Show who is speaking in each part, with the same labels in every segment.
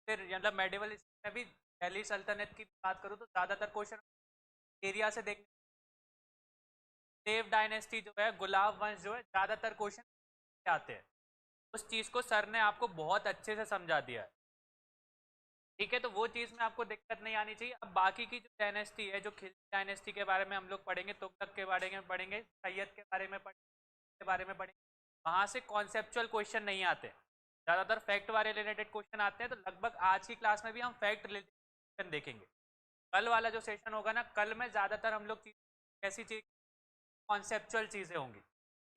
Speaker 1: फिर मतलब मेडिवल में भी दिल्ली सल्तनत की बात करूँ तो ज़्यादातर क्वेश्चन एरिया से देखने, देव डायनेस्टी जो है, गुलाब वंश जो है, ज़्यादातर क्वेश्चन आते हैं। उस चीज़ को सर ने आपको बहुत अच्छे से समझा दिया है, ठीक है। तो वो चीज़ में आपको दिक्कत नहीं आनी चाहिए। अब बाकी की जो डायनेस्टी है, जो खिलजी डायनेस्टी के बारे में हम लोग पढ़ेंगे, तुगलक के बारे में पढ़ेंगे, सैयद के बारे में पढ़ेंगे, वहाँ से कॉन्सेप्चुअल क्वेश्चन नहीं आते, ज़्यादातर फैक्ट वाले रिलेटेड क्वेश्चन आते हैं। तो लगभग आज की क्लास में भी हम फैक्ट रिलेटेड क्वेश्चन देखेंगे। कल वाला जो सेशन होगा ना, कल में ज़्यादातर हम लोग ऐसी चीज़ कॉन्सेप्चुअल चीज़ें होंगी,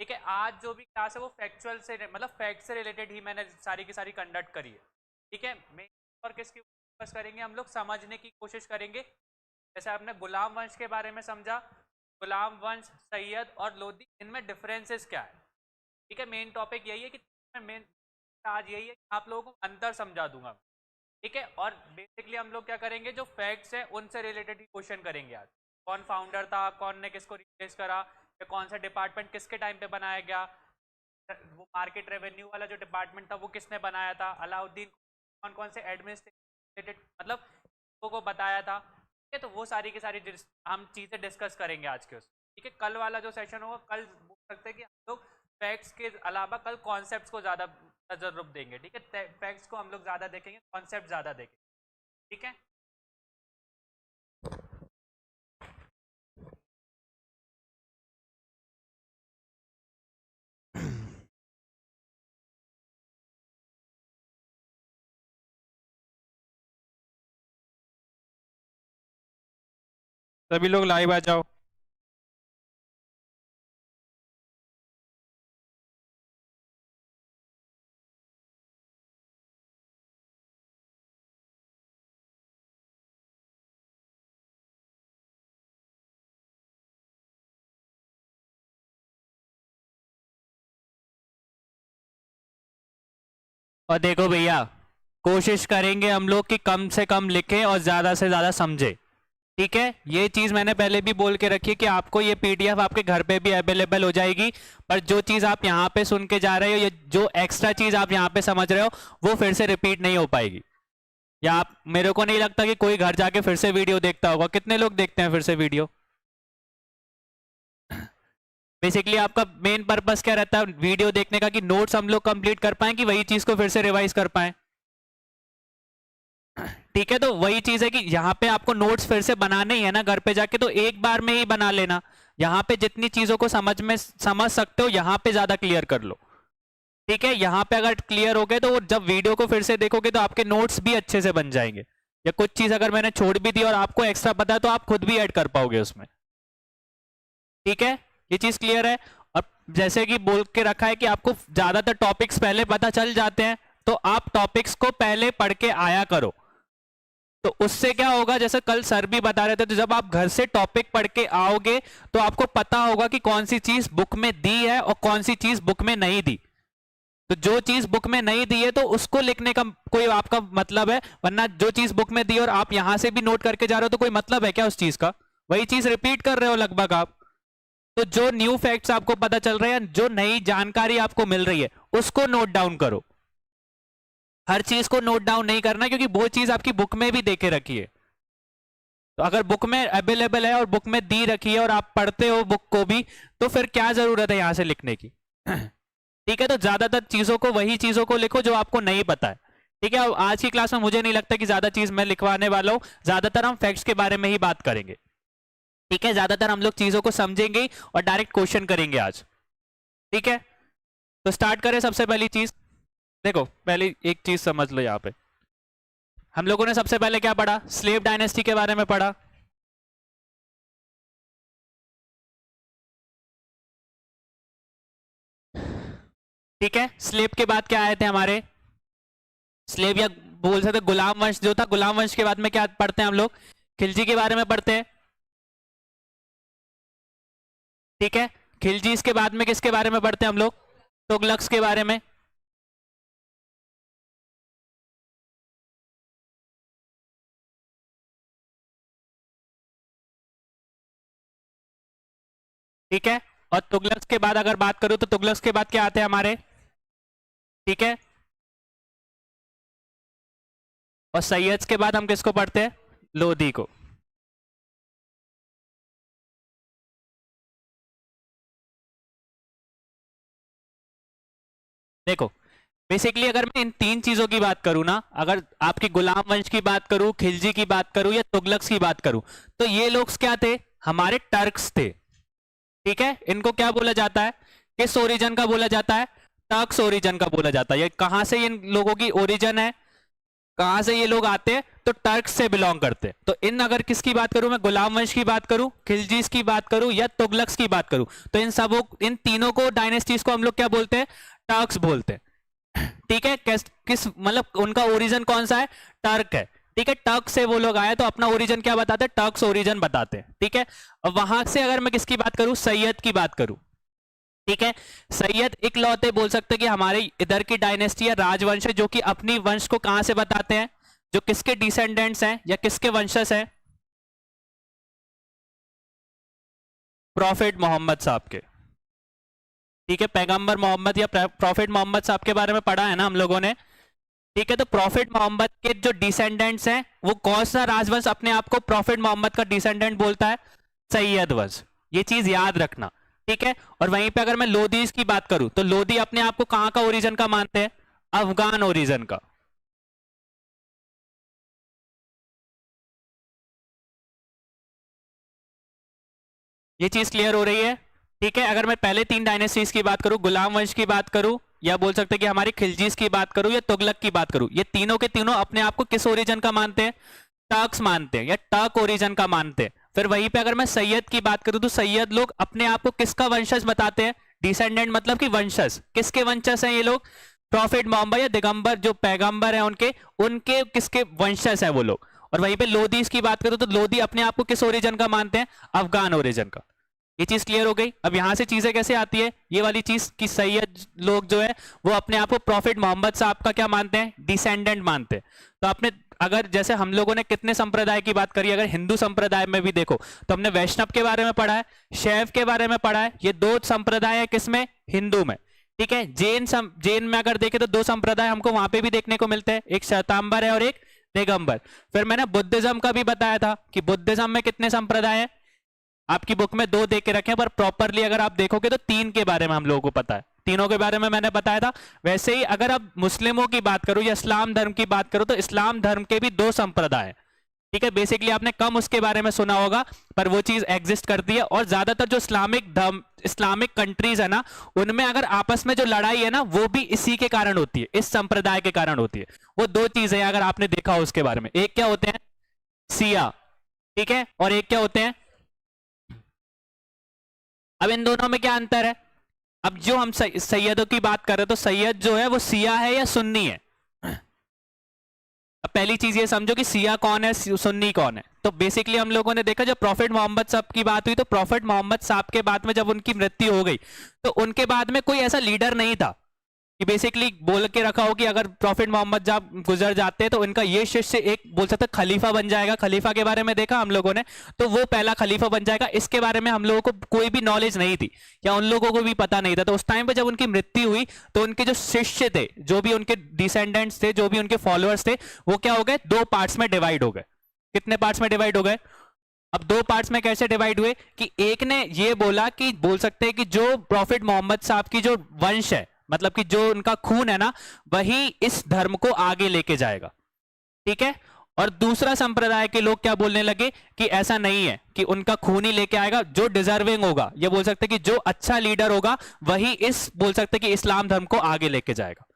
Speaker 1: ठीक है। आज जो भी क्लास है वो फैक्चुअल से मतलब फैक्ट से रिलेटेड ही मैंने सारी की सारी कंडक्ट करी है, ठीक है। मेन और किसकी फोकस करेंगे हम लोग, समझने की कोशिश करेंगे। जैसे आपने गुलाम वंश के बारे में समझा, गुलाम वंश, सैयद और लोधी, इनमें डिफरेंसेस क्या है, ठीक है। मेन टॉपिक यही है कि मेन आज यही है कि आप लोगों को अंतर समझा दूंगा, ठीक है। और बेसिकली हम लोग क्या करेंगे, जो फैक्ट्स हैं उनसे रिलेटेड ही क्वेश्चन करेंगे आज। कौन फाउंडर था, कौन ने किसको रिप्लेस करा, या कौन सा डिपार्टमेंट किसके टाइम पे बनाया गया, वो मार्केट रेवेन्यू वाला जो डिपार्टमेंट था वो किसने बनाया था, अलाउद्दीन कौन कौन से एडमिनिस्ट्रेटेड मतलब को बताया था, ठीक है। तो वो सारी की सारी हम चीज़ें डिस्कस करेंगे आज के उस, ठीक है। कल वाला जो सेशन होगा, कल बोल सकते हैं कि हम लोग फैक्ट्स के अलावा कल कॉन्सेप्ट्स को ज़्यादा तजर्रुब देंगे, ठीक है। फैक्ट्स को हम लोग ज़्यादा देखेंगे, कॉन्सेप्ट ज़्यादा देखेंगे, ठीक है।
Speaker 2: सभी लोग लाइव आ जाओ।
Speaker 1: और देखो भैया, कोशिश करेंगे हम लोग कि कम से कम लिखें और ज़्यादा से ज़्यादा समझें, ठीक है। ये चीज़ मैंने पहले भी बोल के रखी है कि आपको ये पीडीएफ आपके घर पे भी अवेलेबल हो जाएगी, पर जो चीज़ आप यहाँ पे सुन के जा रहे हो, या जो एक्स्ट्रा चीज़ आप यहाँ पे समझ रहे हो, वो फिर से रिपीट नहीं हो पाएगी। या आप, मेरे को नहीं लगता कि कोई घर जाके फिर से वीडियो देखता होगा। कितने लोग देखते हैं फिर से वीडियो? बेसिकली आपका मेन पर्पस क्या रहता है वीडियो देखने का, कि नोट्स हम लोग कंप्लीट कर पाएं, कि वही चीज़ को फिर से रिवाइज कर पाएं, ठीक है। तो वही चीज है कि यहाँ पे आपको नोट्स फिर से बनाने ही है ना घर पे जाके, तो एक बार में ही बना लेना। यहाँ पे जितनी चीजों को समझ सकते हो, यहाँ पे ज्यादा क्लियर कर लो, ठीक है। यहाँ पे अगर क्लियर हो गए तो जब वीडियो को फिर से देखोगे तो आपके नोट्स भी अच्छे से बन जाएंगे। या कुछ चीज अगर मैंने छोड़ भी दी और आपको एक्स्ट्रा पता है तो आप खुद भी ऐड कर पाओगे उसमें, ठीक है। ये चीज क्लियर है। और जैसे कि बोल के रखा है कि आपको ज्यादातर टॉपिक्स पहले पता चल जाते हैं, तो आप टॉपिक्स को पहले पढ़ के आया करो। तो उससे क्या होगा, जैसे कल सर भी बता रहे थे, तो जब आप घर से टॉपिक पढ़ के आओगे तो आपको पता होगा कि कौन सी चीज बुक में दी है और कौन सी चीज बुक में नहीं दी। तो जो चीज बुक में नहीं दी है तो उसको लिखने का कोई आपका मतलब है, वरना जो चीज बुक में दी और आप यहां से भी नोट करके जा रहे हो तो कोई मतलब है क्या उस चीज का? वही चीज रिपीट कर रहे हो लगभग आप। तो जो न्यू फैक्ट्स आपको पता चल रहे हैं, जो नई जानकारी आपको मिल रही है, उसको नोट डाउन करो। हर चीज को नोट डाउन नहीं करना, क्योंकि वो चीज आपकी बुक में भी देके रखी है। तो अगर बुक में अवेलेबल है और बुक में दी रखी है और आप पढ़ते हो बुक को भी, तो फिर क्या जरूरत है यहां से लिखने की? ठीक है। तो ज्यादातर चीजों को, वही चीजों को लिखो जो आपको नहीं पता है, ठीक है। अब आज की क्लास में मुझे नहीं लगता कि ज्यादा चीज मैं लिखवाने वाला हूं, ज्यादातर हम फैक्ट्स के बारे में ही बात करेंगे, ठीक है। ज्यादातर हम लोग चीजों को समझेंगे और डायरेक्ट क्वेश्चन करेंगे आज, ठीक है। तो स्टार्ट करें। सबसे पहली चीज देखो, पहली एक चीज समझ लो। यहाँ पे हम लोगों ने सबसे पहले क्या पढ़ा? स्लेव डायनेस्टी के बारे में पढ़ा, ठीक है। स्लेव के बाद क्या आए थे हमारे? स्लेव या बोल सकते गुलाम वंश जो था, गुलाम वंश के बाद में क्या पढ़ते हैं हम लोग? खिलजी के बारे में पढ़ते हैं, ठीक है। खिलजी इसके बाद में किसके बारे में पढ़ते हैं हम लोग? तुगलक्स के बारे में, ठीक है। और तुगलक्स के बाद अगर बात करूं तो तुगलक्स के बाद क्या आते हैं हमारे? ठीक है। और सैयद के बाद हम किसको पढ़ते हैं? लोधी को। देखो बेसिकली अगर मैं इन तीन चीजों की बात करूं ना, अगर आपकी गुलाम वंश की बात करूं, खिलजी की बात करूं या तुगलक्स की बात करूं, तो ये लोग क्या थे? हमारे टर्क्स थे। ठीक है, इनको क्या बोला जाता है? किस ओरिजिन का बोला जाता है? टर्क्स ओरिजिन का बोला जाता है। ये कहां से इन लोगों की ओरिजिन है, कहां से ये लोग आते हैं? तो टर्क्स से बिलोंग करते हैं। तो इन अगर किसकी बात करूं मैं, गुलाम वंश की बात करूं, खिलजीज की बात करूं या तुगलक्स की बात करूं, तो इन तीनों को, डायनेस्टीज को हम लोग क्या बोलते हैं? टर्क्स बोलते हैं। ठीक है, किस मतलब उनका ओरिजिन कौन सा है? टर्क है। ठीक है, टर्क से वो लोग आए तो अपना ओरिजिन क्या बताते हैं? टर्क्स ओरिजिन बताते हैं। ठीक है, अब वहां से अगर मैं किसकी बात करूं, सैयद की बात करूं, ठीक है, सैयद इकलौते बोल सकते हैं कि हमारे इधर की डायनेस्टी या राजवंश है जो कि अपनी वंश को कहां से बताते हैं, जो किसके डिसेंडेंट्स हैं या किसके वंशज हैं? प्रॉफिट मोहम्मद साहब के। ठीक है, पैगंबर मोहम्मद या प्रॉफिट मोहम्मद साहब के बारे में पढ़ा है ना हम लोगों ने। ठीक है, तो प्रॉफिट मोहम्मद के जो डिसेंडेंट्स हैं वो कौन सा राजवंश अपने आप को प्रॉफिट मोहम्मद का डिसेंडेंट बोलता है? सैयद वंश। ये चीज याद रखना। ठीक है, और वहीं पे अगर मैं लोधीज की बात करूं तो लोधी अपने आप को कहां का ओरिजिन का मानते हैं? अफगान ओरिजिन का। ये चीज क्लियर हो रही है? ठीक है, अगर मैं पहले तीन डायनेस्टीज की बात करूं, गुलाम वंश की बात करूं, या बोल सकते हैं कि हमारी खिलजीज की बात करूं या तुगलक की बात करूं, ये तीनों के तीनों अपने आप को किस ओरिजिन का मानते हैं? टर्क्स मानते हैं या टर्क ओरिजिन का मानते हैं। फिर वहीं पे अगर मैं सैयद की बात करूं तो सैयद लोग अपने आप को किसका वंशज बताते हैं? डिसेंडेंट मतलब कि वंशज। किसके वंशज हैं ये लोग? प्रॉफिट मोहम्मद या दिगंबर जो पैगंबर हैं उनके उनके किसके वंशज हैं वो लोग। और वहीं पे लोधीज की बात करूं तो लोधी अपने आप को किस ओरिजिन का मानते हैं? अफगान ओरिजिन का। ये चीज क्लियर हो गई? अब यहां से चीजें कैसे आती है ये वाली चीज कि सैयद लोग जो है वो अपने आप को प्रॉफिट मोहम्मद साहब का क्या मानते हैं? डिसेंडेंट मानते हैं। तो आपने अगर जैसे हम लोगों ने कितने संप्रदाय की बात करी, अगर हिंदू संप्रदाय में भी देखो तो हमने वैष्णव के बारे में पढ़ा है, शैव के बारे में पढ़ा है। ये दो संप्रदाय है किसमें? हिंदू में। ठीक है, जैन में अगर देखें तो दो संप्रदाय हमको वहां पे भी देखने को मिलते हैं, एक श्वेतांबर है और एक दिगंबर। फिर मैंने बुद्धिज्म का भी बताया था कि बुद्धिज्म में कितने संप्रदाय है, आपकी बुक में दो दे के रखे हैं, पर प्रॉपरली अगर आप देखोगे तो तीन के बारे में हम लोगों को पता है, तीनों के बारे में मैंने बताया था। वैसे ही अगर आप मुस्लिमों की बात करो या इस्लाम धर्म की बात करो तो इस्लाम धर्म के भी दो संप्रदाय हैं। ठीक है, बेसिकली आपने कम उसके बारे में सुना होगा पर वो चीज एग्जिस्ट करती है। और ज्यादातर जो इस्लामिक धर्म, इस्लामिक कंट्रीज है ना, उनमें अगर आपस में जो लड़ाई है ना वो भी इसी के कारण होती है, इस संप्रदाय के कारण होती है। वो दो चीजें अगर आपने देखा हो उसके बारे में, एक क्या होते हैं? सिया। ठीक है, और एक क्या होते हैं? अब इन दोनों में क्या अंतर है? अब जो हम सैयदों की बात कर रहे हैं तो सैयद जो है वो सिया है या सुन्नी है? अब पहली चीज ये समझो कि सिया कौन है, सुन्नी कौन है। तो बेसिकली हम लोगों ने देखा जब प्रॉफिट मोहम्मद साहब की बात हुई तो प्रॉफिट मोहम्मद साहब के बाद में जब उनकी मृत्यु हो गई तो उनके बाद में कोई ऐसा लीडर नहीं था कि बेसिकली बोल के रखा हो कि अगर प्रॉफिट मोहम्मद जब गुजर जाते हैं तो इनका ये शिष्य एक बोल सकते खलीफा बन जाएगा। खलीफा के बारे में देखा हम लोगों ने, तो वो पहला खलीफा बन जाएगा, इसके बारे में हम लोगों को कोई भी नॉलेज नहीं थी या उन लोगों को भी पता नहीं था। तो उस टाइम पे जब उनकी मृत्यु हुई तो उनके जो शिष्य थे, जो भी उनके डिसेंडेंट्स थे, जो भी उनके फॉलोअर्स थे, वो क्या हो गए? दो पार्ट्स में डिवाइड हो गए। कितने पार्ट्स में डिवाइड हो गए? अब दो पार्ट्स में कैसे डिवाइड हुए कि एक ने ये बोला कि बोल सकते हैं कि जो प्रॉफिट मोहम्मद साहब की जो वंश है, मतलब कि जो उनका खून है ना, वही इस धर्म को आगे लेके जाएगा। ठीक है, और दूसरा संप्रदाय के लोग क्या बोलने लगे कि ऐसा नहीं है कि उनका खून ही लेके आएगा, जो डिजर्विंग होगा, ये बोल सकते कि जो अच्छा लीडर होगा वही इस बोल सकते कि इस्लाम धर्म को आगे लेके जाएगा।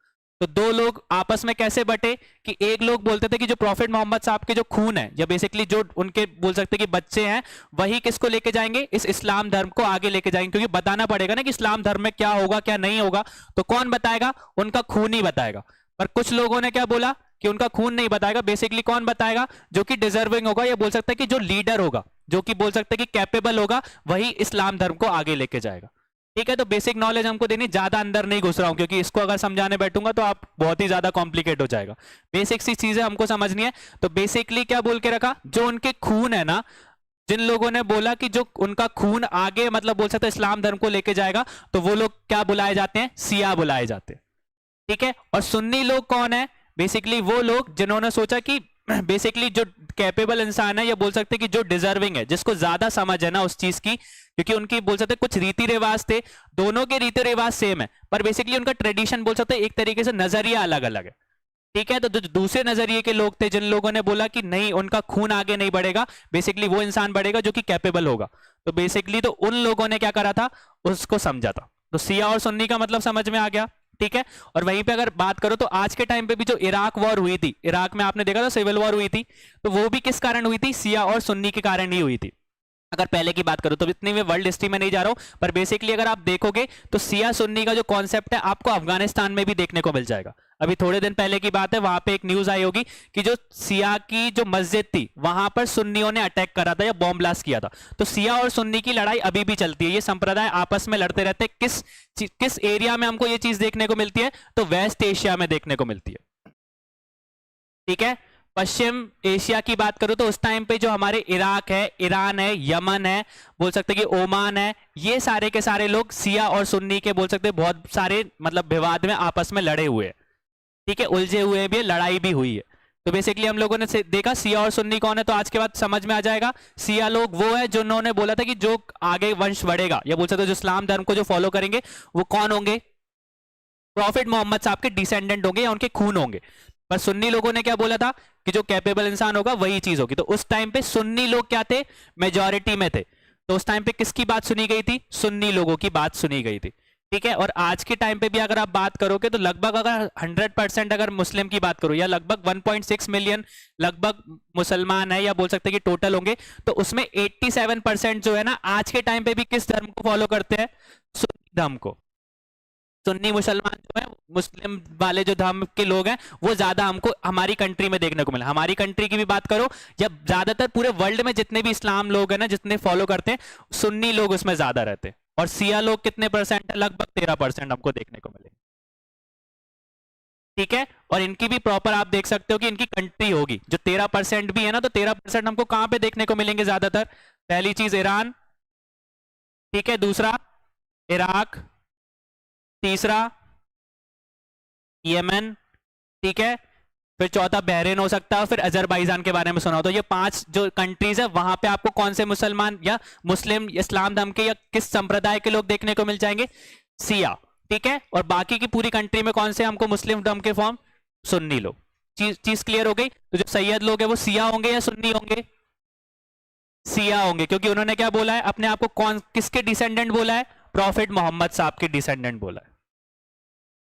Speaker 1: तो दो लोग आपस में कैसे बटे कि एक लोग बोलते थे कि जो प्रॉफिट मोहम्मद साहब के जो खून है या बेसिकली जो उनके बोल सकते कि बच्चे हैं वही किसको लेके जाएंगे? इस इस्लाम धर्म को आगे लेके जाएंगे, क्योंकि बताना पड़ेगा ना कि इस्लाम धर्म में क्या होगा क्या नहीं होगा। तो कौन बताएगा? उनका खून ही बताएगा। पर कुछ लोगों ने क्या बोला कि उनका खून नहीं बताएगा, बेसिकली कौन बताएगा? जो कि डिजर्विंग होगा या बोल सकते हैं कि जो लीडर होगा, जो कि बोल सकते हैं कि कैपेबल होगा, वही इस्लाम धर्म को आगे लेके जाएगा। ठीक है, तो बेसिक नॉलेज हमको देनी, ज्यादा अंदर नहीं घुस रहा हूं क्योंकि इसको अगर समझाने बैठूंगा तो आप बहुत ही ज्यादा कॉम्प्लिकेट हो जाएगा। बेसिक सी चीजें हमको समझनी है। तो बेसिकली क्या बोल के रखा? जो उनके खून है ना, जिन लोगों ने बोला कि जो उनका खून आगे मतलब बोल सकते इस्लाम धर्म को लेके जाएगा, तो वो लोग क्या बुलाए जाते हैं? सिया बुलाए जाते हैं। ठीक है, और सुन्नी लोग कौन है? बेसिकली वो लोग जिन्होंने सोचा कि बेसिकली जो कैपेबल इंसान है, या बोल सकते हैं कि जो डिजर्विंग है, जिसको ज्यादा समझ है ना उस चीज की, क्योंकि उनकी बोल सकते हैं कुछ रीति रिवाज थे, दोनों के रीति रिवाज सेम है, पर बेसिकली उनका ट्रेडिशन बोल सकते हैं एक तरीके से नजरिया अलग अलग है। ठीक है, तो जो दूसरे नजरिए के लोग थे, जिन लोगों ने बोला कि नहीं उनका खून आगे नहीं बढ़ेगा, बेसिकली वो इंसान बढ़ेगा जो कि कैपेबल होगा, तो बेसिकली तो उन लोगों ने क्या करा था, उसको समझा था। तो सिया और सुन्नी का मतलब समझ में आ गया। ठीक है, और वहीं पे अगर बात करो तो आज के टाइम पे भी जो इराक वॉर हुई थी, इराक में आपने देखा था सिविल वॉर हुई थी, तो वो भी किस कारण हुई थी, सिया और सुन्नी के कारण ही हुई थी। अगर पहले की बात करूं तो इतनी में वर्ल्ड हिस्ट्री में नहीं जा रहा हूं, पर बेसिकली अगर आप देखोगे तो सिया सुन्नी का जो कॉन्सेप्ट है आपको अफगानिस्तान में भी देखने को मिल जाएगा। अभी थोड़े दिन पहले की बात है, वहां पे एक न्यूज आई होगी कि जो सिया की जो मस्जिद थी वहां पर सुन्नियों ने अटैक करा था या बॉम्ब ब्लास्ट किया था। तो सिया और सुन्नी की लड़ाई अभी भी चलती है, ये संप्रदाय आपस में लड़ते रहते हैं। किस एरिया में हमको ये चीज देखने को मिलती है, तो वेस्ट एशिया में देखने को मिलती है। ठीक है, पश्चिम एशिया की बात करूं तो उस टाइम पे जो हमारे इराक है, ईरान है, यमन है, बोल सकते हैं कि ओमान है, ये सारे के सारे लोग सिया और सुन्नी के बोल सकते हैं बहुत सारे मतलब विवाद में आपस में लड़े हुए हैं। ठीक है, उलझे हुए भी, लड़ाई भी हुई है। तो बेसिकली हम लोगों ने देखा सिया और सुन्नी कौन है, तो आज के बाद समझ में आ जाएगा। सिया लोग वो है जिन्होंने बोला था कि जो आगे वंश बढ़ेगा, या बोल सकते जो इस्लाम धर्म को जो फॉलो करेंगे वो कौन होंगे, प्रॉफिट मोहम्मद साहब के डिसेंडेंट होंगे या उनके खून होंगे। पर सुन्नी लोगों ने क्या बोला था कि जो कैपेबल इंसान होगा वही चीज होगी। तो उस टाइम पे सुन्नी लोग क्या थे, मेजॉरिटी में थे। तो उस टाइम पे किसकी बात सुनी गई थी, सुन्नी लोगों की बात सुनी गई थी। ठीक है, और आज के टाइम पे भी अगर आप बात करोगे तो लगभग अगर 100% अगर मुस्लिम की बात करो, या लगभग 1.6 मिलियन लगभग मुसलमान है, या बोल सकते हैं कि टोटल होंगे, तो उसमें 87% जो है ना आज के टाइम पे भी किस धर्म को फॉलो करते हैं, सुन्नी धर्म को। सुन्नी मुसलमान जो है, मुस्लिम वाले जो धर्म के लोग हैं वो ज्यादा हमको हमारी कंट्री में देखने को मिला। हमारी कंट्री की भी बात करो, जब ज्यादातर पूरे वर्ल्ड में जितने भी इस्लाम लोग हैं ना, जितने फॉलो करते हैं, सुन्नी लोग उसमें ज्यादा रहते हैं। और सिया लोग कितने परसेंट है, लगभग 13% हमको देखने को मिले। ठीक है, और इनकी भी प्रॉपर आप देख सकते हो कि इनकी कंट्री होगी जो 13% भी है ना, तो 13% हमको कहां पे देखने को मिलेंगे ज्यादातर। पहली चीज ईरान, ठीक है, दूसरा इराक, तीसरा यमन, ठीक है, फिर चौथा बहरीन हो सकता है, फिर अजरबैजान के बारे में सुना हो। तो ये 5 जो कंट्रीज है वहां पे आपको कौन से मुसलमान या मुस्लिम इस्लाम धर्म के या किस संप्रदाय के लोग देखने को मिल जाएंगे, सिया। ठीक है, और बाकी की पूरी कंट्री में कौन से हमको मुस्लिम धर्म के फॉर्म, सुन्नी लोग। चीज क्लियर हो गई। तो जो सैयद लोग है वो सिया होंगे या सुन्नी होंगे, सिया होंगे, क्योंकि उन्होंने क्या बोला है अपने आप को, कौन किसके डिसेंडेंट बोला है, प्रॉफिट मोहम्मद साहब के डिसेंडेंट बोला है।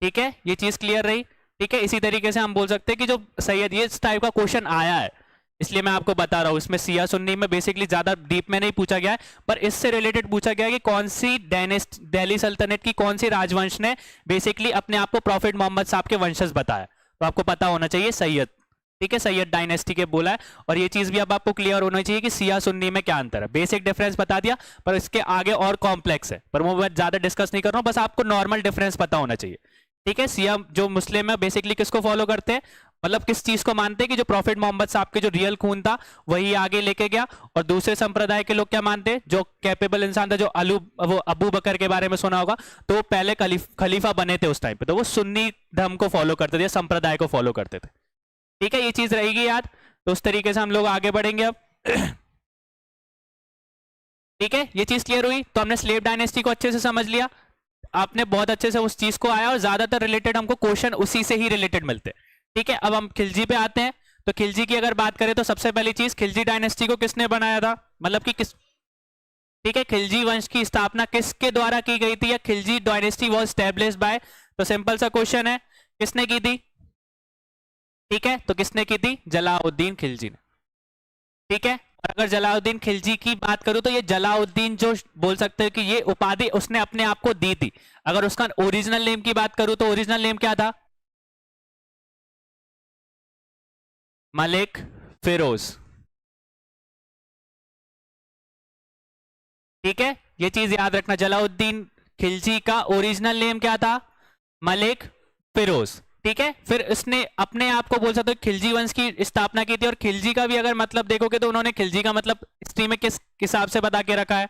Speaker 1: ठीक है, ये चीज क्लियर रही। ठीक है, इसी तरीके से हम बोल सकते हैं कि जो सैयद, ये इस टाइप का क्वेश्चन आया है, इसलिए मैं आपको बता रहा हूं। इसमें सिया सुन्नी में बेसिकली ज्यादा डीप में नहीं पूछा गया है, पर इससे रिलेटेड पूछा गया है कि कौन सी डायनेस्ट दिल्ली सल्तनत की कौन सी राजवंश ने बेसिकली अपने आप को प्रॉफिट मोहम्मद साहब के वंशज बताया। तो आपको पता होना चाहिए सैयद। ठीक है, सैयद डायनेस्टी के बोला है। और ये चीज भी अब आपको क्लियर होना चाहिए कि सिया सुन्नी में क्या अंतर है। बेसिक डिफरेंस बता दिया, पर इसके आगे और कॉम्प्लेक्स है, पर वो मैं ज्यादा डिस्कस नहीं कर रहा हूं, बस आपको नॉर्मल डिफरेंस पता होना चाहिए। ठीक है, सिया जो मुस्लिम है बेसिकली किसको फॉलो करते हैं, मतलब किस चीज को मानते हैं कि जो प्रॉफिट मोहम्मद साहब के जो रियल खून था वही आगे लेके गया। और दूसरे संप्रदाय के लोग क्या मानते हैं, जो कैपेबल इंसान था, जो वो अबू बकर के बारे में सुना होगा, तो वो पहले खलीफा बने थे उस टाइम पे, तो वो सुन्नी धर्म को फॉलो करते थे, संप्रदाय को फॉलो करते थे। ठीक है, ये चीज रहेगी याद। तो उस तरीके से हम लोग आगे बढ़ेंगे अब। ठीक है, ये चीज क्लियर हुई। तो हमने स्लेव डायनेस्टी को अच्छे से समझ लिया, आपने बहुत अच्छे से उस चीज को आया, और ज्यादातर रिलेटेड हमको क्वेश्चन उसी से ही रिलेटेड मिलते हैं। ठीक है, अब हम खिलजी पे आते हैं। तो खिलजी की अगर बात करें तो सबसे पहली चीज, खिलजी डायनेस्टी को किसने बनाया था, मतलब कि किस, ठीक है, खिलजी वंश की स्थापना किसके द्वारा की गई थी, या Khilji dynasty was established bye. तो सिंपल सा क्वेश्चन है, किसने की थी। ठीक है, तो किसने की थी, जलाउद्दीन खिलजी ने। ठीक है, और अगर जलाउद्दीन खिलजी की बात करूं तो ये जलाउद्दीन जो बोल सकते हैं कि ये उपाधि उसने अपने आप को दी थी। अगर उसका ओरिजिनल नेम की बात करूं तो ओरिजिनल नेम क्या था, मलिक फिरोज। ठीक है, ये चीज याद रखना, जलाउद्दीन खिलजी का ओरिजिनल नेम क्या था, मलिक फिरोज। ठीक है, फिर इसने अपने आप को बोल सकते हो खिलजी वंश की स्थापना की थी। और खिलजी का भी अगर मतलब देखोगे तो उन्होंने खिलजी का मतलब हिस्ट्री में किस हिसाब से बता के रखा है,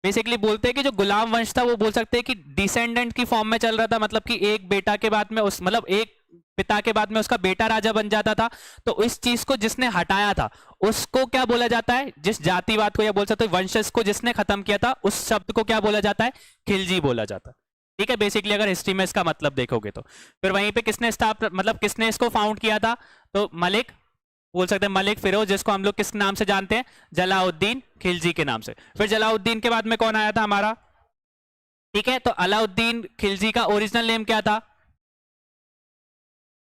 Speaker 1: बेसिकली बोलते हैं कि जो गुलाम वंश था वो बोल सकते हैं कि डिसेंडेंट की फॉर्म में चल रहा था, मतलब कि एक बेटा के बाद में उस मतलब एक पिता के बाद में उसका बेटा राजा बन जाता था, तो इस चीज को जिसने हटाया था उसको क्या बोला जाता है, जिस जातिवाद को या बोल सकते हो वंशज को जिसने खत्म किया था उस शब्द को क्या बोला जाता है, खिलजी बोला जाता है। ठीक है, बेसिकली अगर हिस्ट्री में इसका मतलब देखोगे तो। फिर वहीं पे किसने मतलब किसने इसको फाउंड किया था, तो मलिक, बोल सकते हैं मलिक फिरोज, जिसको हम लोग किस नाम से जानते हैं, जलाउद्दीन खिलजी के नाम से। फिर जलाउद्दीन के बाद में कौन आया था हमारा, ठीक है, तो अलाउद्दीन खिलजी का ओरिजिनल नेम क्या था,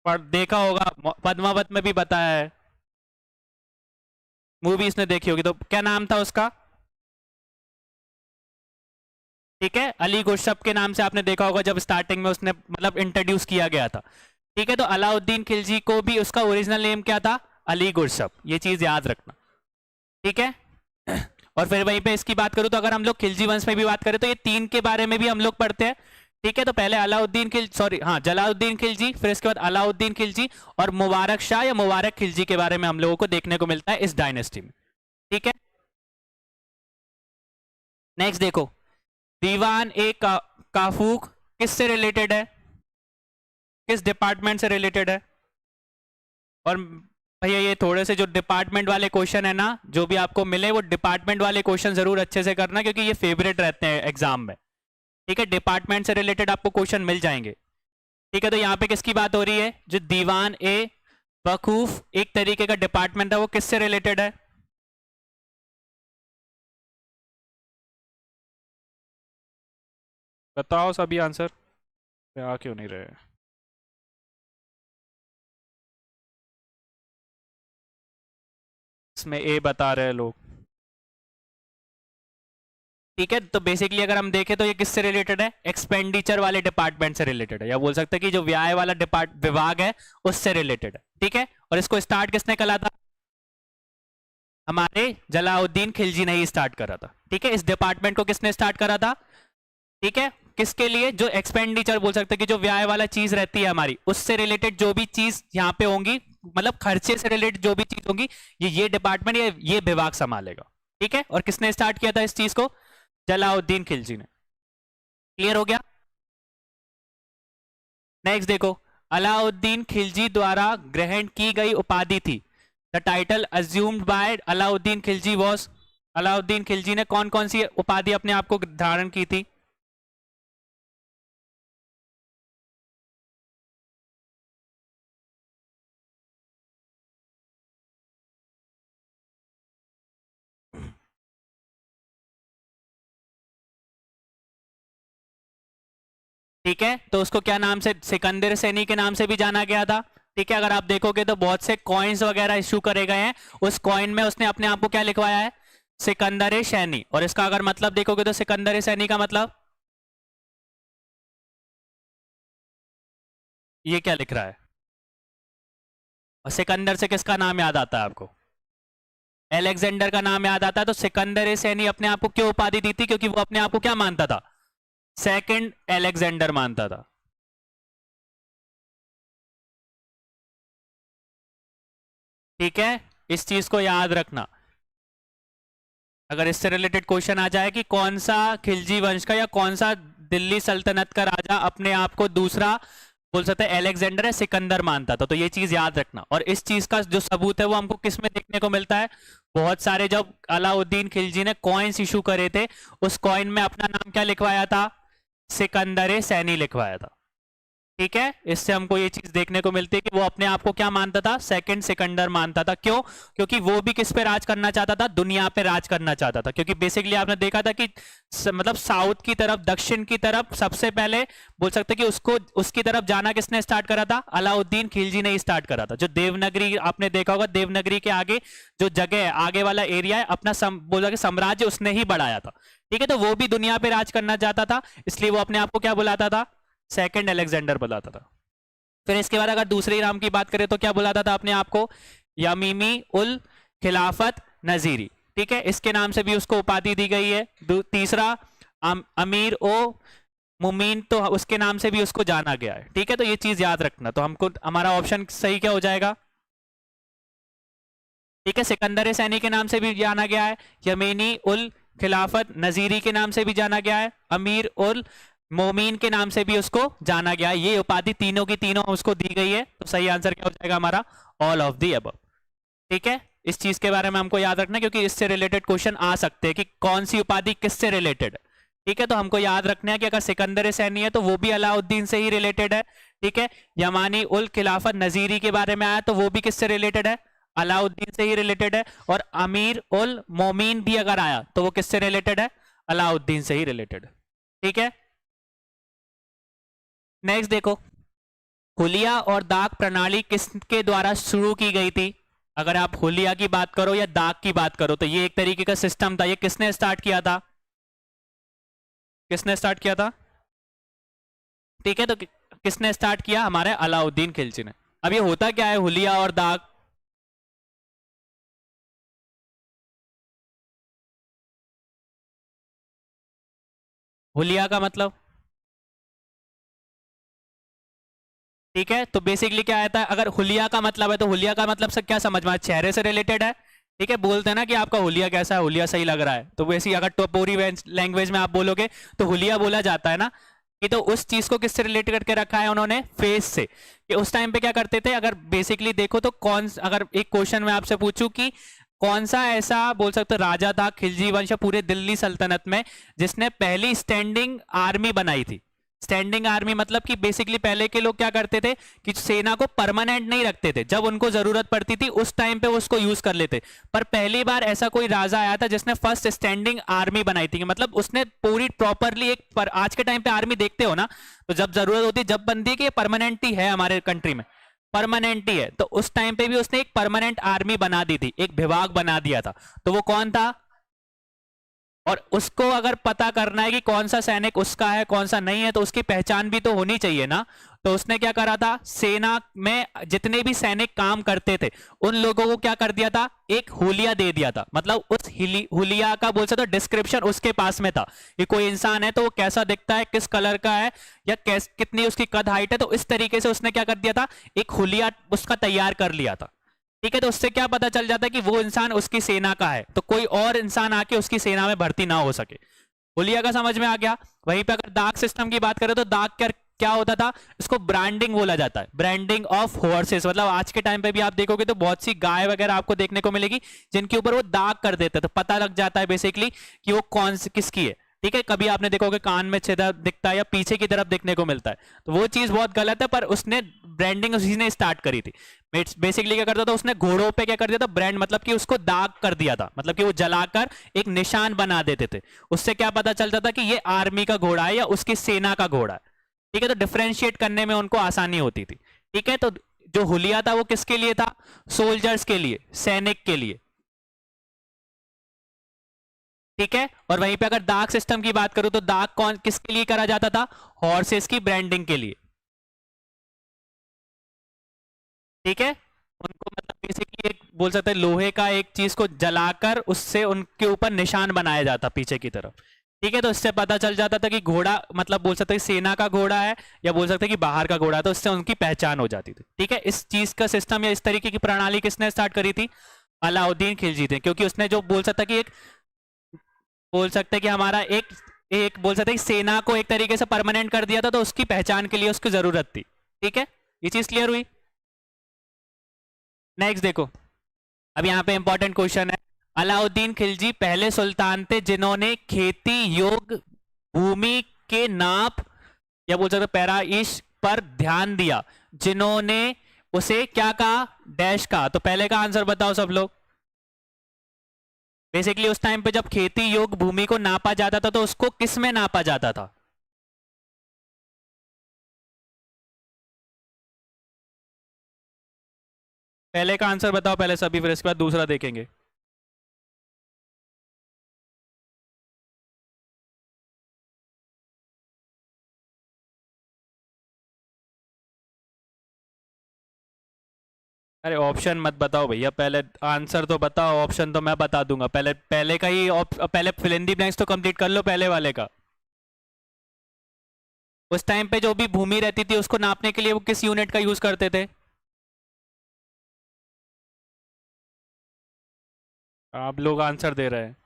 Speaker 1: पर देखा होगा पद्मावत में भी बताया है, मूवी इसने देखी होगी, तो क्या नाम था उसका, ठीक है, अली गुरशब के नाम से आपने देखा होगा जब स्टार्टिंग में उसने मतलब इंट्रोड्यूस किया गया था। ठीक है, तो अलाउद्दीन खिलजी को भी उसका ओरिजिनल नेम क्या था, अली गुरशब, ये चीज याद रखना। ठीक है, और फिर वहीं पे इसकी बात करूं तो अगर हम लोग खिलजी वंश में भी बात करें तो ये तीन के बारे में भी हम लोग पढ़ते हैं। ठीक है, तो पहले अलाउद्दीन जलाउद्दीन खिलजी, फिर इसके बाद अलाउद्दीन खिलजी और मुबारक शाह या मुबारक खिलजी के बारे में हम लोगों को देखने को मिलता है इस डायनेस्टी में। ठीक है, नेक्स्ट देखो, दीवान ए काफूक किससे रिलेटेड है, किस डिपार्टमेंट से रिलेटेड है। और भैया ये थोड़े से जो डिपार्टमेंट वाले क्वेश्चन है ना, जो भी आपको मिले वो डिपार्टमेंट वाले क्वेश्चन जरूर अच्छे से करना, क्योंकि ये फेवरेट रहते हैं एग्जाम में। ठीक है, डिपार्टमेंट से रिलेटेड आपको क्वेश्चन मिल जाएंगे। ठीक है, तो यहाँ पे किसकी बात हो रही है, जो दीवान ए वकूफ एक तरीके का डिपार्टमेंट है, वो किससे रिलेटेड है,
Speaker 2: बताओ सभी आंसर, आ क्यों नहीं रहे।
Speaker 1: इसमें ए बता रहे हैं लोग। ठीक है, तो बेसिकली अगर हम देखें तो ये किससे रिलेटेड है, एक्सपेंडिचर वाले डिपार्टमेंट से रिलेटेड है, या बोल सकते हैं कि जो व्यय वाला विभाग है उससे रिलेटेड है। ठीक है, और इसको स्टार्ट किसने करा था, हमारे जलाउद्दीन खिलजी ने ही स्टार्ट करा था। ठीक है, इस डिपार्टमेंट को किसने स्टार्ट करा था, ठीक है, किसके लिए, जो एक्सपेंडिचर बोल सकते हैं कि जो व्यय वाला चीज रहती है हमारी, उससे रिलेटेड जो भी चीज यहाँ पे होंगी, मतलब खर्चे से रिलेटेड जो भी चीज होंगी, ये डिपार्टमेंट ये विभाग संभालेगा। ठीक है, और किसने स्टार्ट किया था इस चीज को, जलाउद्दीन खिलजी ने। क्लियर हो गया। नेक्स्ट देखो, अलाउद्दीन खिलजी द्वारा ग्रहण की गई उपाधि थी, the title assumed by Alauddin Khilji was, Alauddin Khilji ने कौन कौन सी उपाधि अपने आप को धारण की थी, ठीक है, तो उसको क्या नाम से, सिकंदर सैनी के नाम से भी जाना गया था। ठीक है, अगर आप देखोगे तो बहुत से कॉइन्स वगैरह इशू करे गए हैं, उस कॉइन में उसने अपने आप को क्या लिखवाया है, सिकंदर सैनी। और इसका अगर मतलब देखोगे तो सिकंदर सैनी का मतलब ये क्या लिख रहा है, और सिकंदर से किसका नाम याद आता है आपको, एलेक्जेंडर का नाम याद आता है। तो सिकंदर सैनी अपने आप को क्यों उपाधि दी थी, क्योंकि वो अपने आप को क्या मानता था, सेकंड एलेक्जेंडर मानता था। ठीक है, इस चीज को याद रखना, अगर इससे रिलेटेड क्वेश्चन आ जाए कि कौन सा खिलजी वंश का या कौन सा दिल्ली सल्तनत का राजा अपने आप को दूसरा बोल सकते हैं एलेक्जेंडर है, सिकंदर मानता था, तो ये चीज याद रखना। और इस चीज का जो सबूत है वो हमको किस में देखने को मिलता है, बहुत सारे जब अलाउद्दीन खिलजी ने कॉइन्स इशू करे थे, उस कॉइन में अपना नाम क्या लिखवाया था, सिकंदर सैनी लिखवाया था। ठीक है, इससे हमको ये चीज देखने को मिलती है कि वो अपने आप को क्या मानता था, सेकंड सिकंदर मानता था। क्यों, क्योंकि वो भी किस पे राज करना चाहता था, दुनिया पे राज करना चाहता था। क्योंकि बेसिकली आपने देखा था कि मतलब साउथ की तरफ, दक्षिण की तरफ सबसे पहले बोल सकते कि उसको उसकी तरफ जाना किसने स्टार्ट करा था, अलाउद्दीन खिलजी ने ही स्टार्ट करा था। जो देवनगरी आपने देखा होगा, देवनगरी के आगे जो जगह है, आगे वाला एरिया है, अपना बोल सकते साम्राज्य उसने ही बढ़ाया था। ठीक है, तो वो भी दुनिया पे राज करना चाहता था, इसलिए वो अपने आप को क्या बुलाता था, सेकंड अलेक्जेंडर बुलाता था। फिर इसके बाद अगर दूसरे नाम की बात करें तो क्या बुलाता था अपने आप को, यमीमी उल खिलाफत नजीरी। ठीक है, इसके नाम से भी उसको उपाधि दी गई है। तीसरा अमीर ओ मुमीन, तो उसके नाम से भी उसको जाना गया है। ठीक है, तो ये चीज याद रखना, तो हमको हमारा ऑप्शन सही क्या हो जाएगा, ठीक है, सिकंदर सैनी के नाम से भी जाना गया है, यमीनी उल खिलाफत नजीरी के नाम से भी जाना गया है, अमीर उल मोमीन के नाम से भी उसको जाना गया। ये उपाधि तीनों की तीनों उसको दी गई है। तो सही आंसर क्या हो जाएगा हमारा? All of the above. ठीक है, इस चीज के बारे में हमको याद रखना है, क्योंकि इससे रिलेटेड क्वेश्चन आ सकते हैं कि कौन सी उपाधि किससे रिलेटेड है। ठीक है, तो हमको याद रखना है कि अगर सिकंदर सैनी है तो वो भी अलाउद्दीन से ही रिलेटेड है। ठीक है, यमानी उल खिलाफत नजीरी के बारे में आया तो वो भी किससे रिलेटेड है? अलाउद्दीन से ही रिलेटेड है। और अमीर उल मोमीन भी अगर आया तो वो किससे रिलेटेड है? अलाउद्दीन से ही रिलेटेड है। ठीक है, नेक्स्ट देखो, हुलिया और दाग प्रणाली किसके द्वारा शुरू की गई थी? अगर आप हुलिया की बात करो या दाग की बात करो तो ये एक तरीके का सिस्टम था। ये किसने स्टार्ट किया था? किसने स्टार्ट किया था? ठीक है, तो किसने स्टार्ट किया? हमारे अलाउद्दीन खिलजी ने। अब ये होता क्या है हुलिया और दाग? हुलिया का मतलब, ठीक है, तो बेसिकली क्या आता है, अगर हुलिया का मतलब है तो हुलिया का मतलब से क्या समझ में आया? चेहरे से रिलेटेड है। ठीक है, बोलते हैं ना कि आपका हुलिया कैसा है, हुलिया सही लग रहा है, तो वैसे अगर टपोरी लैंग्वेज में आप बोलोगे तो हुलिया बोला जाता है ना। कि तो उस चीज को किससे रिलेट करके रखा है उन्होंने? फेस से। कि उस टाइम पे क्या करते थे, अगर बेसिकली देखो तो अगर एक क्वेश्चन मैं आपसे पूछूं कि कौन सा ऐसा बोल सकते हो राजा था खिलजी वंश या पूरे दिल्ली सल्तनत में जिसने पहली स्टैंडिंग आर्मी बनाई थी? स्टैंडिंग आर्मी मतलब कि बेसिकली पहले के लोग क्या करते थे कि सेना को परमानेंट नहीं रखते थे, जब उनको जरूरत पड़ती थी उस टाइम पे वो उसको यूज कर लेते। पर पहली बार ऐसा कोई राजा आया था जिसने फर्स्ट स्टैंडिंग आर्मी बनाई थी, मतलब उसने पूरी प्रॉपरली एक आज के टाइम पे आर्मी देखते हो ना, तो जब जरूरत होती है जब बनती है कि परमानेंट ही है हमारे कंट्री में, परमानेंट ही है, तो उस टाइम पे भी उसने एक परमानेंट आर्मी बना दी थी, एक विभाग बना दिया था। तो वो कौन था? और उसको अगर पता करना है कि कौन सा सैनिक उसका है कौन सा नहीं है तो उसकी पहचान भी तो होनी चाहिए ना। तो उसने क्या करा था, सेना में जितने भी सैनिक काम करते थे उन लोगों को क्या कर दिया था, एक हुलिया दे दिया था। मतलब उस हुलिया का बोल सकते हो डिस्क्रिप्शन उसके पास में था कि कोई इंसान है तो वो कैसा दिखता है, किस कलर का है, या कितनी उसकी कद हाइट है। तो इस तरीके से उसने क्या कर दिया था, एक हुलिया उसका तैयार कर लिया था। ठीक है, तो उससे क्या पता चल जाता है कि वो इंसान उसकी सेना का है, तो कोई और इंसान आके उसकी सेना में भर्ती ना हो सके। हुलिया का समझ में आ गया। वहीं पे अगर दाग सिस्टम की बात करें तो दाग क्या क्या होता था, इसको ब्रांडिंग बोला जाता है, ब्रांडिंग ऑफ हॉर्सेस। मतलब आज के टाइम पे भी आप देखोगे तो बहुत सी गाय वगैरह आपको देखने को मिलेगी जिनके ऊपर वो दाग कर देते हैं, तो पता लग जाता है बेसिकली कि वो कौन सी किसकी है। ठीक है, कभी आपने देखोगे कान में छेदा दिखता है या पीछे की तरफ देखने को मिलता है, तो वो चीज बहुत गलत है, पर उसने ब्रांडिंग उसी ने स्टार्ट करी थी। बेसिकली क्या करता था, उसने घोड़ों पे क्या कर दिया था ब्रांड, मतलब कि उसको दाग कर दिया था, मतलब कि वो जलाकर एक निशान बना देते थे। उससे क्या पता चलता था कि ये आर्मी का घोड़ा है या उसकी सेना का घोड़ा है। ठीक है, तो डिफ्रेंशिएट करने में उनको आसानी होती थी। ठीक है, तो जो हुलिया था वो किसके लिए था? सोल्जर्स के लिए, सैनिक के लिए। ठीक है, और वहीं पे अगर दाग सिस्टम की बात करूं तो दाग कौन किसके लिए करा जाता था? हॉर्सेस की ब्रांडिंग के लिए। ठीक है, उनको मतलब बेसिकली एक बोल सकते हैं लोहे का एक चीज को जलाकर उससे उनके ऊपर निशान बनाया जाता पीछे की तरफ। ठीक है, तो इससे पता चल जाता था कि घोड़ा मतलब बोल सकते हैं सेना का घोड़ा है या बोल सकते हैं कि बाहर का घोड़ा है, तो इससे उनकी पहचान हो जाती थी। ठीक है, इस चीज का सिस्टम या इस तरीके की प्रणाली किसने स्टार्ट करी थी? अलाउद्दीन खिलजी थे, क्योंकि उसने जो बोल सकता कि एक बोल सकते हैं कि हमारा एक एक बोल सकते हैं कि सेना को एक तरीके से परमानेंट कर दिया था, तो उसकी पहचान के लिए उसकी जरूरत थी। ठीक है, ये चीज क्लियर हुई। नेक्स्ट देखो, अब यहाँ पे इंपॉर्टेंट क्वेश्चन है। अलाउद्दीन खिलजी पहले सुल्तान थे जिन्होंने खेती योग्य भूमि के नाप या बोल सकते पैराइश पर ध्यान दिया, जिन्होंने उसे क्या कहा, डैश कहा। तो पहले का आंसर बताओ सब लोग। बेसिकली उस टाइम पे जब खेती योग्य भूमि को नापा जाता था तो उसको किस में नापा जाता था? पहले का आंसर बताओ पहले सभी, फिर इसके बाद दूसरा देखेंगे। अरे ऑप्शन मत बताओ भैया, पहले आंसर तो बताओ, ऑप्शन तो मैं बता दूंगा। पहले पहले का ही पहले फिल इन द ब्लैंक्स तो कंप्लीट कर लो पहले वाले का। उस टाइम पे जो भी भूमि रहती थी उसको नापने के लिए वो किस यूनिट का यूज करते थे? आप लोग आंसर दे रहे हैं।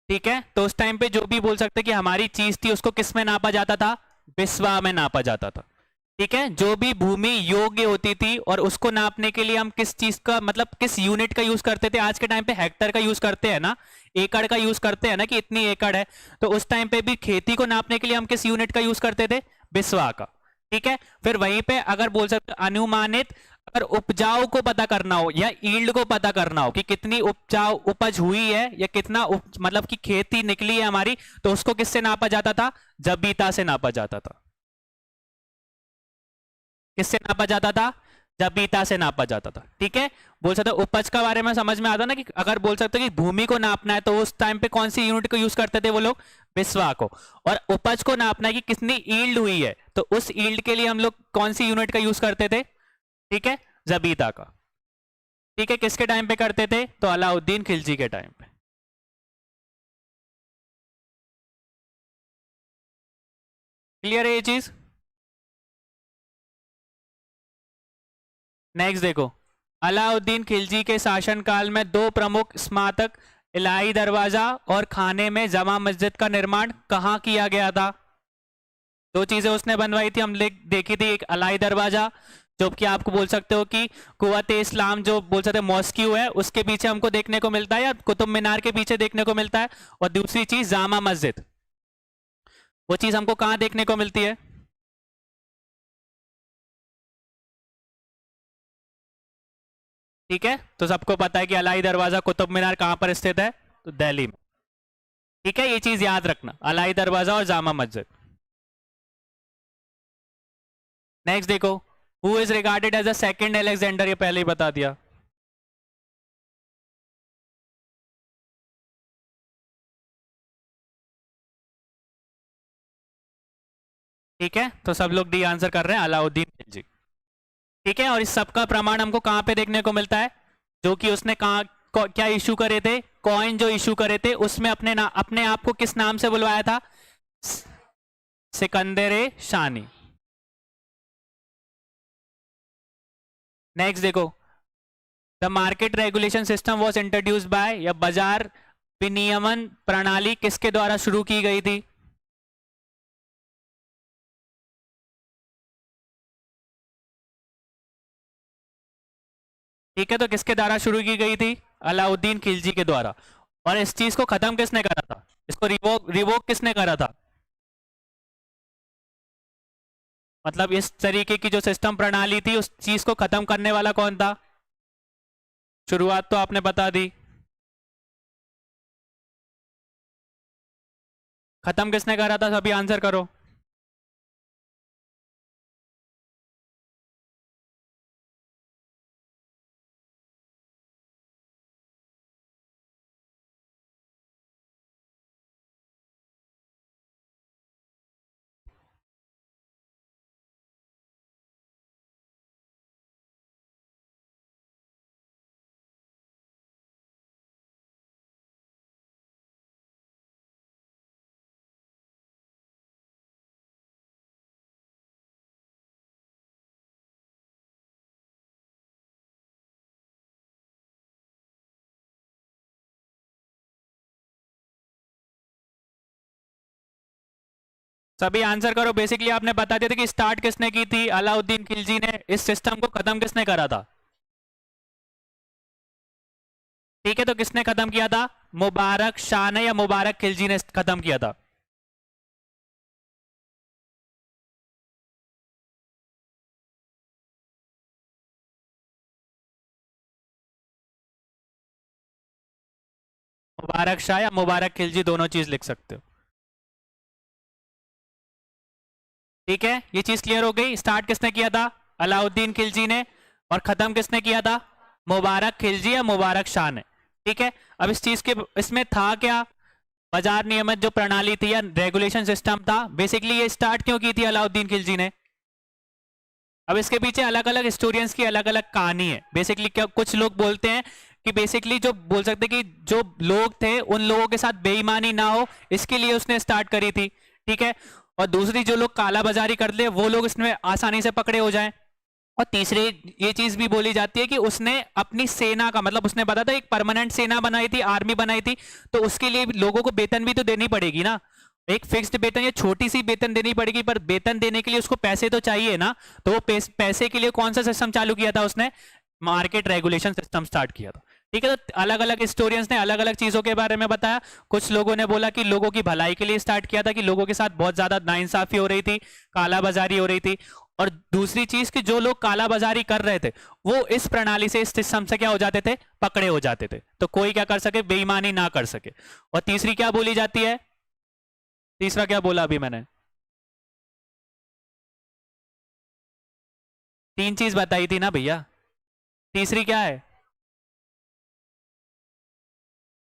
Speaker 1: ठीक है, तो उस टाइम पे जो भी बोल सकते कि हमारी चीज थी उसको किस में नापा जाता था, बिस्वा में नापा जाता था। ठीक है, जो भी भूमि योग्य होती थी और उसको नापने के लिए हम किस चीज का मतलब किस यूनिट का यूज करते थे, आज के टाइम पे हेक्टर का यूज करते हैं ना, एकड़ का यूज करते हैं ना कि इतनी एकड़ है, तो उस टाइम पे भी खेती को नापने के लिए हम किस यूनिट का यूज करते थे, बिस्वा का। ठीक है, फिर वहीं पे अगर बोल सकते अनुमानित अगर उपजाऊ को पता करना हो या ईल्ड को पता करना हो कि कितनी उपजाऊ उपज हुई है या कितना मतलब कि खेती निकली है हमारी, तो उसको किससे नापा जाता था, जबीता से नापा जाता था। किससे नापा जाता था, जबीता से नापा जाता था। ठीक है, बोल सकते उपज का बारे में समझ में आता ना कि अगर बोल सकते कि भूमि को नापना है तो उस टाइम पे कौन सी यूनिट को यूज करते थे वो लोग, बिस्वा को। और उपज को नापना है कि कितनी ईल्ड हुई है तो उस ईल्ड के लिए हम लोग कौन सी यूनिट का यूज करते थे, ठीक है, जबीता का। ठीक है, किसके टाइम पे करते थे, तो अलाउद्दीन खिलजी के टाइम पे। क्लियर है ये चीज। नेक्स्ट देखो, अलाउद्दीन खिलजी के शासनकाल में दो प्रमुख स्मारक इलाही दरवाजा और खाने में जमा मस्जिद का निर्माण कहाँ किया गया था। दो चीजें उसने बनवाई थी, हम देखी थी, एक इलाही दरवाजा जो कि आपको बोल सकते हो कि कुव्वत इस्लाम जो बोल सकते हैं मॉस्क्यू है उसके पीछे हमको देखने को मिलता है या कुतुब मीनार के पीछे देखने को मिलता है, और दूसरी चीज जामा मस्जिद, वो चीज हमको कहाँ देखने को मिलती है। ठीक है, तो सबको पता है कि अलाई दरवाजा कुतुब मीनार कहां पर स्थित है, तो दिल्ली में। ठीक है, ये चीज याद रखना, अलाई दरवाजा और जामा मस्जिद। नेक्स्ट देखो, who is regarded as the second Alexander, ये पहले ही बता दिया। ठीक है, तो सब लोग डी आंसर कर रहे हैं, अलाउद्दीन खिलजी। ठीक है, और इस सब का प्रमाण हमको कहां पे देखने को मिलता है, जो कि उसने कहा क्या इशू करे थे, कॉइन जो इशू करे थे उसमें अपने आप को किस नाम से बुलवाया था, सिकंदर शानी। नेक्स्ट देखो, the market regulation system was introduce by, या बाजार विनियमन प्रणाली किसके द्वारा शुरू की गई थी। ठीक है, तो किसके द्वारा शुरू की गई थी, अलाउद्दीन खिलजी के द्वारा। और इस चीज को खत्म किसने करा था, इसको रिवोक किसने करा था, मतलब इस तरीके की जो सिस्टम प्रणाली थी उस चीज को खत्म करने वाला कौन था, शुरुआत तो आपने बता दी, खत्म किसने करा था, सभी आंसर करो। सभी आंसर करो। बेसिकली आपने बता दिया था कि स्टार्ट किसने की थी, अलाउद्दीन खिलजी ने। इस सिस्टम को खत्म किसने करा था, ठीक है, तो किसने खत्म किया था, मुबारक शाह ने या मुबारक खिलजी ने खत्म किया था। मुबारक शाह या मुबारक खिलजी, दोनों चीज लिख सकते हो। ठीक है, ये चीज क्लियर हो गई। स्टार्ट किसने किया था, अलाउद्दीन खिलजी ने, और खत्म किसने किया था, मुबारक खिलजी या मुबारक शाह ने। ठीक है, अब इस चीज के इसमें था क्या, बाजार नियमित जो प्रणाली थी या रेगुलेशन सिस्टम था, बेसिकली ये स्टार्ट क्यों की थी अलाउद्दीन खिलजी ने। अब इसके पीछे अलग अलग हिस्टोरियंस की अलग अलग कहानी है। बेसिकली क्या कुछ लोग बोलते हैं कि बेसिकली जो बोल सकते कि जो लोग थे उन लोगों के साथ बेईमानी ना हो इसके लिए उसने स्टार्ट करी थी। ठीक है, और दूसरी जो लोग काला बाजारी करते हैं वो लोग इसमें आसानी से पकड़े हो जाएं। और तीसरे ये चीज भी बोली जाती है कि उसने अपनी सेना का मतलब उसने बताया था एक परमानेंट सेना बनाई थी, आर्मी बनाई थी, तो उसके लिए लोगों को वेतन भी तो देनी पड़ेगी ना, एक फिक्स्ड वेतन या छोटी सी वेतन देनी पड़ेगी, पर वेतन देने के लिए उसको पैसे तो चाहिए ना। तो वो पैसे के लिए कौन सा सिस्टम चालू किया था उसने? मार्केट रेगुलेशन सिस्टम स्टार्ट किया था। ठीक है, तो अलग अलग हिस्टोरियंस ने अलग अलग चीजों के बारे में बताया। कुछ लोगों ने बोला कि लोगों की भलाई के लिए स्टार्ट किया था, कि लोगों के साथ बहुत ज्यादा नाइंसाफी हो रही थी, कालाबाजारी हो रही थी। और दूसरी चीज कि जो लोग कालाबाजारी कर रहे थे वो इस प्रणाली से, इस सिस्टम से क्या हो जाते थे? पकड़े हो जाते थे, तो कोई क्या कर सके? बेईमानी ना कर सके। और तीसरी क्या बोली जाती है? तीसरा क्या बोला अभी मैंने? तीन चीज बताई थी ना भैया, तीसरी क्या है?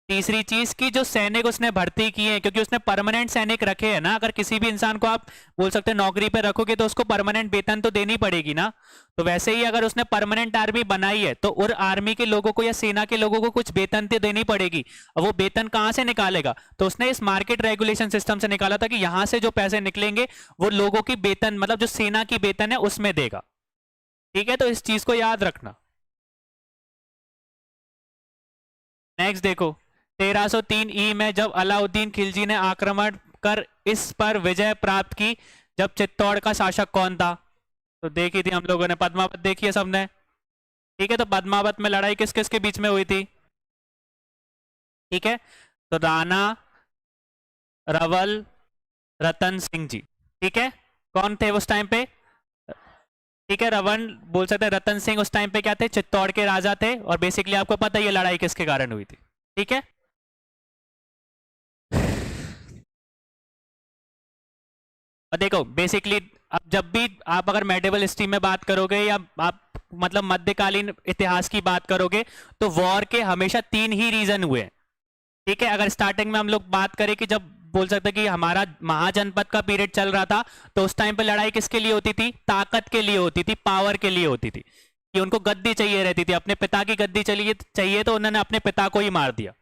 Speaker 1: तीसरी चीज की जो सैनिक उसने भर्ती किए हैं, क्योंकि उसने परमानेंट सैनिक रखे हैं ना। अगर किसी भी इंसान को आप बोल सकते हैं नौकरी पे रखोगे तो उसको परमानेंट वेतन तो देनी पड़ेगी ना। तो वैसे ही अगर उसने परमानेंट आर्मी बनाई है तो और आर्मी के लोगों को या सेना के लोगों को कुछ वेतन तो देनी पड़ेगी। अब वो वेतन कहां से निकालेगा? तो उसने इस मार्केट रेगुलेशन सिस्टम से निकाला था कि यहां से जो पैसे निकलेंगे वो लोगों की वेतन मतलब जो सेना की वेतन है उसमें देगा। ठीक है, तो इस चीज को याद रखना। नेक्स्ट देखो, 1303 ई में जब अलाउद्दीन खिलजी ने आक्रमण कर इस पर विजय प्राप्त की, जब चित्तौड़ का शासक कौन था? तो देखी थी हम लोगों ने, पद्मावत देखी है सबने। ठीक है, तो पद्मावत में लड़ाई किस किस के बीच में हुई थी? ठीक है, तो राणा रवल रतन सिंह जी। ठीक है, कौन थे उस टाइम पे? ठीक है, रवन बोल सकते हैं। रतन सिंह उस टाइम पे क्या थे? चित्तौड़ के राजा थे। और बेसिकली आपको पता है ये लड़ाई किसके कारण हुई थी। ठीक है, और देखो बेसिकली अब जब भी आप अगर मेडिवल हिस्ट्री में बात करोगे या आप मतलब मध्यकालीन इतिहास की बात करोगे तो वॉर के हमेशा तीन ही रीजन हुए हैं। ठीक है, अगर स्टार्टिंग में हम लोग बात करें कि जब बोल सकते हैं कि हमारा महाजनपद का पीरियड चल रहा था तो उस टाइम पे लड़ाई किसके लिए होती थी? ताकत के लिए होती थी, पावर के लिए होती थी, कि उनको गद्दी चाहिए रहती थी, अपने पिता की गद्दी चाहिए तो उन्होंने अपने पिता को ही मार दिया।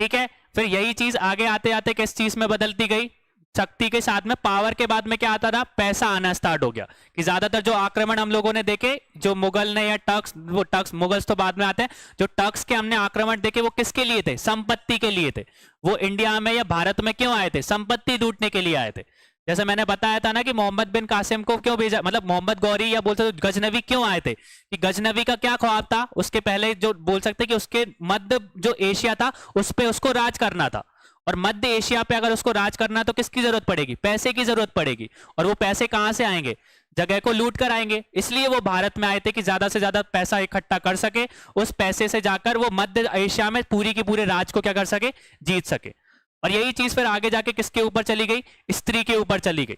Speaker 1: ठीक है, फिर यही चीज आगे आते आते किस चीज में बदलती गई? शक्ति के साथ में पावर के बाद में क्या आता था? पैसा आना स्टार्ट हो गया। कि ज्यादातर जो आक्रमण हम लोगों ने देखे, जो मुगल ने या टक्स, वो टक्स मुगल्स तो बाद में आते हैं, जो टक्स के हमने आक्रमण देखे वो किसके लिए थे? संपत्ति के लिए थे। वो इंडिया में या भारत में क्यों आए थे? संपत्ति लूटने के लिए आए थे। जैसे मैंने बताया था ना कि मोहम्मद बिन कासिम को क्यों भेजा, मतलब मोहम्मद गौरी या बोल सकते गजनवी क्यों आए थे? कि गजनवी का क्या ख्वाब था? उसके पहले जो बोल सकते कि उसके मध्य जो एशिया था उस पे उसको राज करना था। और मध्य एशिया पे अगर उसको राज करना है तो किसकी जरूरत पड़ेगी? पैसे की जरूरत पड़ेगी। और वो पैसे कहां से आएंगे? जगह को लूट कर आएंगे। इसलिए वो भारत में आए थे कि ज्यादा से ज्यादा पैसा इकट्ठा कर सके, उस पैसे से जाकर वो मध्य एशिया में पूरी की पूरे राज को क्या कर सके? जीत सके। और यही चीज फिर आगे जाके किसके ऊपर चली गई? स्त्री के ऊपर चली गई।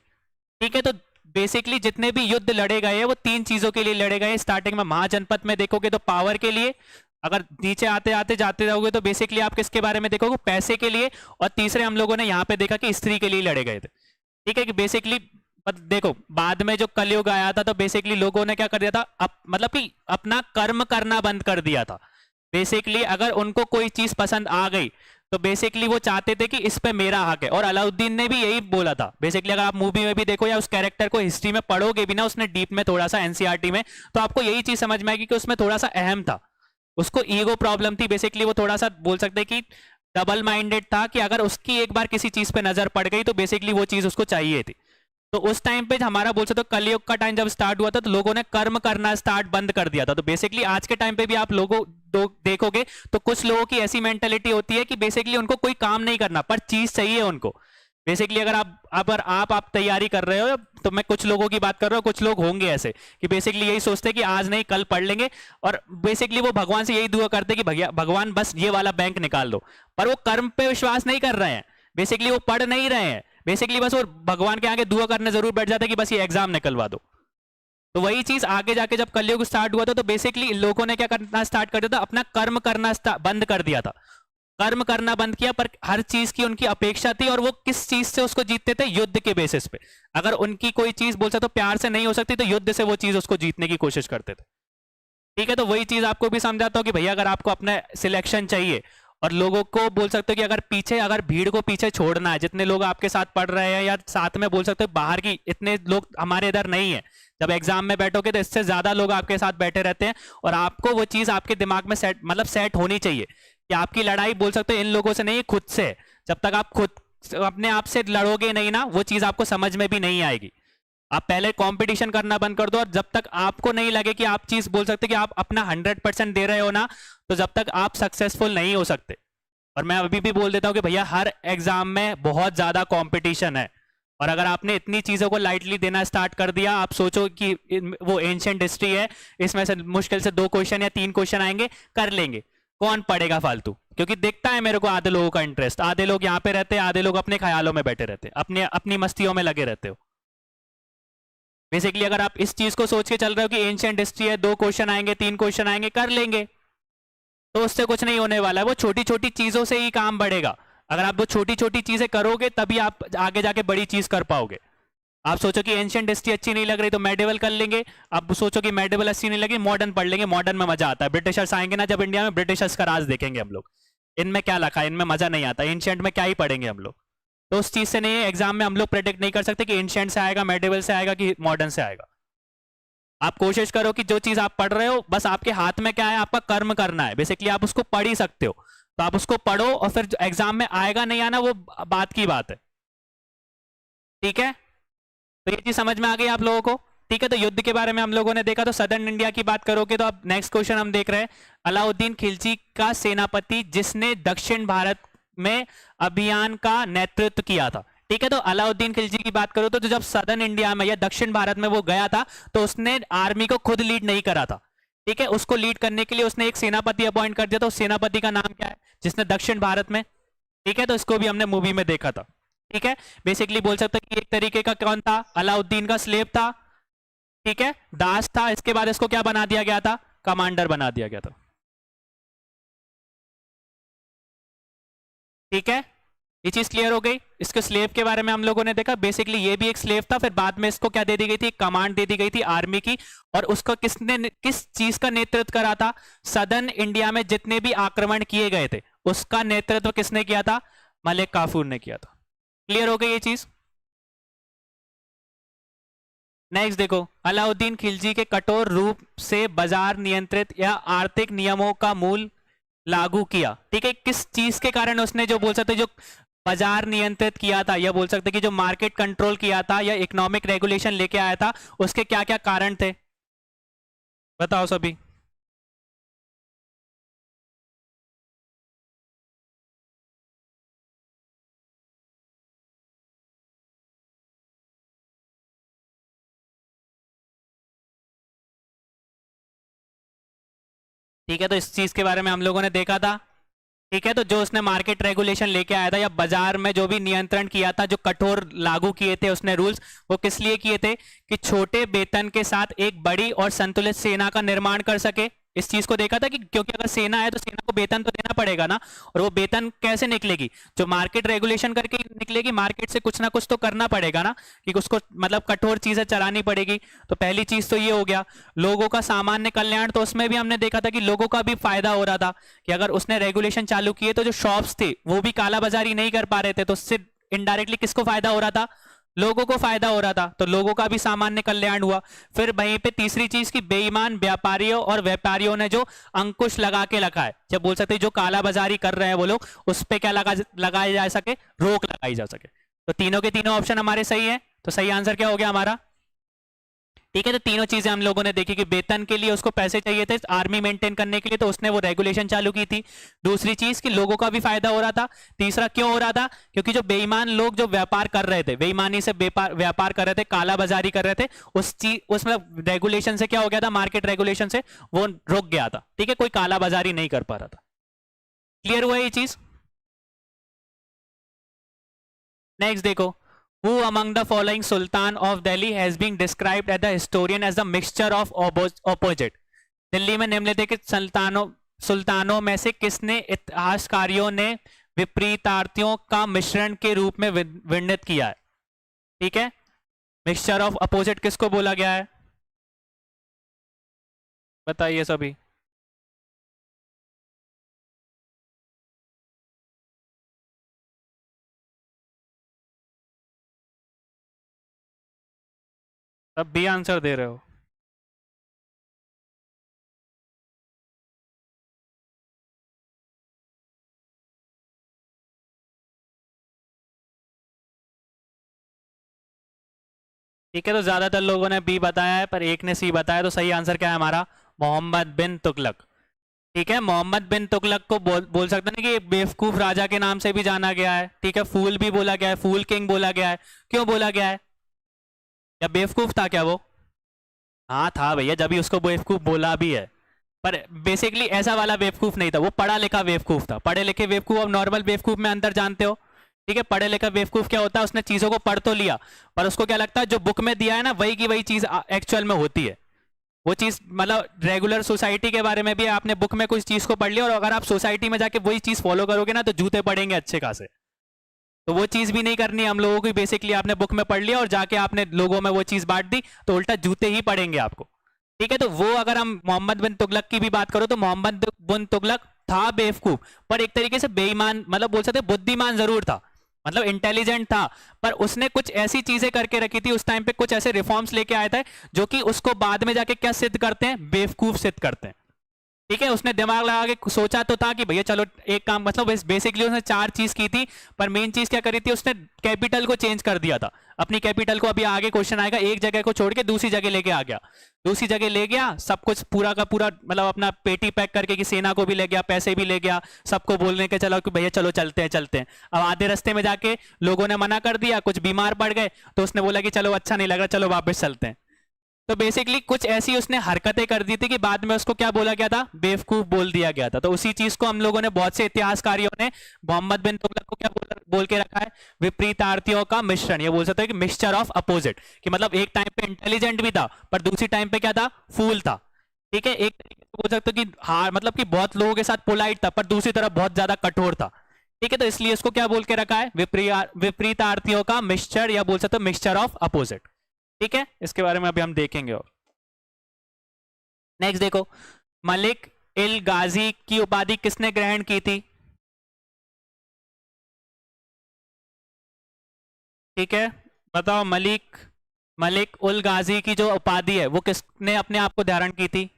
Speaker 1: ठीक है, तो बेसिकली जितने भी युद्ध लड़े गए हैं वो तीन चीजों के लिए लड़े गए। स्टार्टिंग में महाजनपद में देखोगे तो पावर के लिए, अगर नीचे आते आते जाते रहोगे तो बेसिकली आप किसके बारे में देखोगे? पैसे के लिए। और तीसरे हम लोगों ने यहाँ पे देखा कि स्त्री के लिए लड़े गए थे। ठीक है, कि बेसिकली देखो बाद में जो कलयुग आया था तो बेसिकली लोगों ने क्या कर दिया था? मतलब कि अपना कर्म करना बंद कर दिया था। बेसिकली अगर उनको कोई चीज पसंद आ गई तो बेसिकली वो चाहते थे कि इस पे मेरा हक है। और अलाउद्दीन ने भी यही बोला था। बेसिकली अगर आप मूवी में भी देखो या उस कैरेक्टर को हिस्ट्री में पढ़ोगे भी ना, उसने डीप में थोड़ा सा एनसीईआरटी में, तो आपको यही चीज समझ में आएगी कि उसमें थोड़ा सा अहम था, उसको ईगो प्रॉब्लम थी। बेसिकली वो थोड़ा सा बोल सकते कि डबल माइंडेड था, कि अगर उसकी एक बार किसी चीज पे नजर पड़ गई तो बेसिकली वो चीज उसको चाहिए थी। तो उस टाइम पे हमारा बोल सकते हो कलयुग का टाइम जब स्टार्ट हुआ था तो लोगों ने कर्म करना स्टार्ट बंद कर दिया था। तो बेसिकली आज के टाइम पे भी आप लोगों देखोगे तो कुछ लोगों की ऐसी मेंटेलिटी होती है कि बेसिकली उनको कोई काम नहीं करना पर चीज चाहिए उनको। बेसिकली अगर आप तैयारी कर रहे हो, तो मैं कुछ लोगों की बात कर रहा हूँ, कुछ लोग होंगे ऐसे कि बेसिकली यही सोचते हैं कि आज नहीं कल पढ़ लेंगे, और बेसिकली वो भगवान से यही दुआ करते हैं कि भैया भगवान बस ये वाला बैंक निकाल दो। पर वो कर्म पे विश्वास नहीं कर रहे हैं, बेसिकली वो पढ़ नहीं रहे हैं, बेसिकली बस वो भगवान के आगे दुआ करने जरूर बैठ जाते हैं कि बस ये एग्जाम निकलवा दो। तो वही चीज आगे जाके जब कलयुग स्टार्ट हुआ था तो बेसिकली लोगों ने क्या करना स्टार्ट कर दिया था? अपना कर्म करना बंद कर दिया था। कर्म करना बंद किया, पर हर चीज की उनकी अपेक्षा थी। और वो किस चीज से उसको जीतते थे? युद्ध के बेसिस पे। अगर उनकी कोई चीज बोल सकते तो प्यार से नहीं हो सकती तो युद्ध से वो चीज उसको जीतने की कोशिश करते थे। ठीक है, तो वही चीज आपको भी समझाता हूँ कि भैया अगर आपको अपना सिलेक्शन चाहिए और लोगों को बोल सकते हो कि अगर पीछे, अगर भीड़ को पीछे छोड़ना है, जितने लोग आपके साथ पढ़ रहे हैं या साथ में बोल सकते हो बाहर की, इतने लोग हमारे इधर नहीं है, जब एग्जाम में बैठोगे तो इससे ज्यादा लोग आपके साथ बैठे रहते हैं, और आपको वो चीज आपके दिमाग में सेट, मतलब सेट होनी चाहिए कि आपकी लड़ाई बोल सकते हो इन लोगों से नहीं, खुद से। जब तक आप खुद अपने आप से लड़ोगे नहीं ना, वो चीज आपको समझ में भी नहीं आएगी। आप पहले कंपटीशन करना बंद कर दो, और जब तक आपको नहीं लगे कि आप चीज बोल सकते कि आप अपना 100% दे रहे हो ना, तो जब तक आप सक्सेसफुल नहीं हो सकते। और मैं अभी भी बोल देता हूँ कि भैया हर एग्जाम में बहुत ज्यादा कंपटीशन है, और अगर आपने इतनी चीजों को लाइटली देना स्टार्ट कर दिया, आप सोचो कि वो एंशिएंट हिस्ट्री है, इसमें से मुश्किल से 2 क्वेश्चन या 3 क्वेश्चन आएंगे, कर लेंगे, कौन पढ़ेगा फालतू? क्योंकि दिखता है मेरे को आधे लोगों का इंटरेस्ट, आधे लोग यहाँ पे रहते हैं, आधे लोग अपने ख्यालों में बैठे रहते हैं, अपने अपनी मस्तियों में लगे रहते हो। बेसिकली अगर आप इस चीज को सोच के चल रहे हो कि एंशिएंट हिस्ट्री है, 2 क्वेश्चन आएंगे, 3 क्वेश्चन आएंगे, कर लेंगे, तो उससे कुछ नहीं होने वाला है। वो छोटी छोटी चीजों से ही काम बढ़ेगा। अगर आप वो छोटी छोटी चीजें करोगे तभी आप आगे जाके बड़ी चीज कर पाओगे। आप सोचो कि एंशिएंट हिस्ट्री अच्छी नहीं लग रही तो मेडिवल कर लेंगे, आप सोचो कि मेडिवल अच्छी नहीं लगी, मॉडर्न पढ़ लेंगे, मॉडर्न में मजा आता है। ब्रिटिशर्स आएंगे ना जब इंडिया में, ब्रिटिशर्स का राज देखेंगे हम लोग, इनमें क्या लिखा है, इनमें मजा नहीं आता, एंशिएंट में क्या ही पढ़ेंगे हम लोग। तो उस चीज से नहीं, एग्जाम में हम लोग प्रेडिक्ट नहीं कर सकते कि एंशिएंट से आएगा, मेडिवल से आएगा, कि मॉडर्न से आएगा। आप कोशिश करो कि जो चीज आप पढ़ रहे हो, बस आपके हाथ में क्या है, आपका कर्म करना है। बेसिकली आप उसको पढ़ ही सकते हो, तो आप उसको पढ़ो, और फिर एग्जाम में आएगा नहीं आना वो बात की बात है। ठीक है, तो ये चीज समझ में आ गई आप लोगों को? ठीक है, तो युद्ध के बारे में हम लोगों ने देखा। तो सदर्न इंडिया की बात करोगे तो अब नेक्स्ट क्वेश्चन हम देख रहे हैं, अलाउद्दीन खिलजी का सेनापति जिसने दक्षिण भारत में अभियान का नेतृत्व किया था। ठीक है, तो अलाउद्दीन खिलजी की बात करो तो जब सदर्न इंडिया में या दक्षिण भारत में वो गया था, तो उसने आर्मी को खुद लीड नहीं करा था। ठीक है, उसको लीड करने के लिए उसने एक सेनापति अपॉइंट कर दिया था। उस सेनापति का नाम क्या है, जिसने दक्षिण भारत में, ठीक है, तो इसको भी हमने मूवी में देखा था। ठीक है, बेसिकली बोल सकते हैं कि एक तरीके का कौन था, अलाउद्दीन का स्लेव था। ठीक है, दास था। इसके बाद इसको क्या बना दिया गया था, कमांडर बना दिया गया था। ठीक है, ये चीज क्लियर हो गई। इसके स्लेव के बारे में हम लोगों ने देखा, बेसिकली ये भी एक स्लेव था, फिर बाद में इसको क्या दे दी गई थी, कमांड दे दी गई थी आर्मी की। और उसका किसने, किस चीज का नेतृत्व करा था, सदर्न इंडिया में जितने भी आक्रमण किए गए थे उसका नेतृत्व किसने किया था, मलिक काफूर ने किया था। क्लियर हो गई ये चीज? नेक्स्ट देखो, अलाउद्दीन खिलजी के कठोर रूप से बाजार नियंत्रित या आर्थिक नियमों का मूल लागू किया। ठीक है, किस चीज के कारण उसने, जो बोल सकते जो बाजार नियंत्रित किया था, या बोल सकते कि जो मार्केट कंट्रोल किया था या इकोनॉमिक रेगुलेशन लेके आया था, उसके क्या क्या कारण थे, बताओ सभी। ठीक है, तो इस चीज के बारे में हम लोगों ने देखा था। ठीक है, तो जो उसने मार्केट रेगुलेशन लेके आया था या बाजार में जो भी नियंत्रण किया था, जो कठोर लागू किए थे उसने रूल्स, वो किस लिए किए थे, कि छोटे वेतन के साथ एक बड़ी और संतुलित सेना का निर्माण कर सके। इस चीज को देखा था कि क्योंकि अगर सेना है तो सेना को वेतन तो देना पड़ेगा ना, और वो वेतन कैसे निकलेगी, जो मार्केट रेगुलेशन करके निकलेगी, मार्केट से कुछ ना कुछ तो करना पड़ेगा ना, कि उसको मतलब कठोर चीजें चलानी पड़ेगी। तो पहली चीज तो ये हो गया। लोगों का सामान्य कल्याण, तो उसमें भी हमने देखा था कि लोगों का भी फायदा हो रहा था, कि अगर उसने रेगुलेशन चालू किए तो जो शॉप्स थे वो भी कालाबाजारी नहीं कर पा रहे थे, तो उससे इनडायरेक्टली किसको फायदा हो रहा था, लोगों को फायदा हो रहा था, तो लोगों का भी सामान्य कल्याण हुआ। फिर वहीं पे तीसरी चीज की बेईमान व्यापारियों और व्यापारियों ने जो अंकुश लगा के रखा है, जब बोल सकते जो कालाबाजारी कर रहे हैं वो लोग, उस पे क्या लगाया जा सके, रोक लगाई जा सके। तो तीनों के तीनों ऑप्शन हमारे सही है, तो सही आंसर क्या हो गया हमारा। ठीक है, तो तीनों चीजें हम लोगों ने देखी कि वेतन के लिए उसको पैसे चाहिए थे, आर्मी मेंटेन करने के लिए, तो उसने वो रेगुलेशन चालू की थी। दूसरी चीज कि लोगों का भी फायदा हो रहा था। तीसरा क्यों हो रहा था, क्योंकि जो बेईमान लोग जो व्यापार कर रहे थे, बेईमानी से व्यापार कर रहे थे, कालाबाजारी कर रहे थे, उस चीज उसमें रेगुलेशन से क्या हो गया था, मार्केट रेगुलेशन से वो रुक गया था। ठीक है, कोई कालाबाजारी नहीं कर पा रहा था। क्लियर हुआ ये चीज? नेक्स्ट देखो, who among the following sultan of delhi has been described as the historian as the mixture of opposite। Delhi में निम्नलिखित सुल्तानों में से किसने इतिहासकारियों ने विपरीतार्थियों का मिश्रण के रूप में वर्णित किया है। ठीक है, मिक्सचर ऑफ अपोजिट किसको बोला गया है, बताइए सभी।
Speaker 2: तब बी आंसर दे रहे हो।
Speaker 1: ठीक है, तो ज्यादातर लोगों ने बी बताया है पर एक ने सी बताया, तो सही आंसर क्या है हमारा? मोहम्मद बिन तुगलक। ठीक है, मोहम्मद बिन तुगलक को बोल सकते हैं कि बेवकूफ राजा के नाम से भी जाना गया है। ठीक है, फूल भी बोला गया है, फूल किंग बोला गया है। क्यों बोला गया है? या बेवकूफ था क्या वो? हाँ था भैया, जब भी उसको बेवकूफ बोला भी है। पर बेसिकली ऐसा वाला बेवकूफ नहीं था, वो पढ़ा लिखा बेवकूफ था। पढ़े लिखे बेवकूफ और नॉर्मल बेवकूफ में अंतर जानते हो? ठीक है, पढ़े लिखा बेवकूफ क्या होता है? उसने चीजों को पढ़ तो लिया, पर उसको क्या लगता है जो बुक में दिया है ना वही की वही चीज एक्चुअल में होती है। वो चीज मतलब रेगुलर सोसाइटी के बारे में भी आपने बुक में कुछ चीज को पढ़ लिया, और अगर आप सोसाइटी में जाके वही चीज फॉलो करोगे ना तो जूते पड़ेंगे अच्छे खासे। तो वो चीज भी नहीं करनी है हम लोगों को। बेसिकली आपने बुक में पढ़ लिया और जाके आपने लोगों में वो चीज बांट दी, तो उल्टा जूते ही पड़ेंगे आपको। ठीक है, तो वो अगर हम मोहम्मद बिन तुगलक की भी बात करो तो मोहम्मद बिन तुगलक था बेवकूफ, पर एक तरीके से बेईमान, मतलब बोल सकते बुद्धिमान जरूर था, मतलब इंटेलिजेंट था। पर उसने कुछ ऐसी चीजें करके रखी थी उस टाइम पे, कुछ ऐसे रिफॉर्म्स लेके आया था जो कि उसको बाद में जाके क्या सिद्ध करते हैं? बेवकूफ सिद्ध करते हैं। ठीक है, उसने दिमाग लगा के सोचा तो था कि भैया चलो एक काम, मतलब बेसिकली उसने चार चीज की थी, पर मेन चीज क्या करी थी? उसने कैपिटल को चेंज कर दिया था। अपनी कैपिटल को, अभी आगे क्वेश्चन आएगा, एक जगह को छोड़ के दूसरी जगह लेके आ गया। दूसरी जगह ले गया, सब कुछ पूरा का पूरा, मतलब अपना पेटी पैक करके कि सेना को भी ले गया, पैसे भी ले गया, सबको बोलने के चलो कि भैया चलो चलते हैं चलते हैं। अब आधे रास्ते में जाके लोगों ने मना कर दिया, कुछ बीमार पड़ गए, तो उसने बोला कि चलो अच्छा नहीं लग रहा, चलो वापस चलते हैं। तो बेसिकली कुछ ऐसी उसने हरकतें कर दी थी कि बाद में उसको क्या बोला गया था? बेवकूफ बोल दिया गया था। तो उसी चीज को हम लोगों ने, बहुत से इतिहासकारियों ने मोहम्मद बिन तुगलक को क्या बोल के रखा है? विपरीतार्थियों का मिश्रण। ये बोल सकते हैं कि मिक्सचर ऑफ अपोजिट, कि मतलब एक टाइम पे इंटेलिजेंट भी था पर दूसरी टाइम पे क्या था? फूल था। ठीक है, एक तरीके से बोल सकते हो कि हाँ, मतलब कि बहुत लोगों के साथ पोलाइट था पर दूसरी तरफ बहुत ज्यादा कठोर था। ठीक है, तो इसलिए इसको क्या बोल के रखा है? विपरीतार्थियों का मिक्सचर, या बोल सकते हो मिक्सचर ऑफ अपोजिट। ठीक है, इसके बारे में अभी हम देखेंगे। और नेक्स्ट देखो, मलिक इल गाजी की उपाधि किसने ग्रहण की थी? ठीक है, बताओ, मलिक मलिक उल गाजी की जो उपाधि है वो किसने अपने आप को धारण की थी?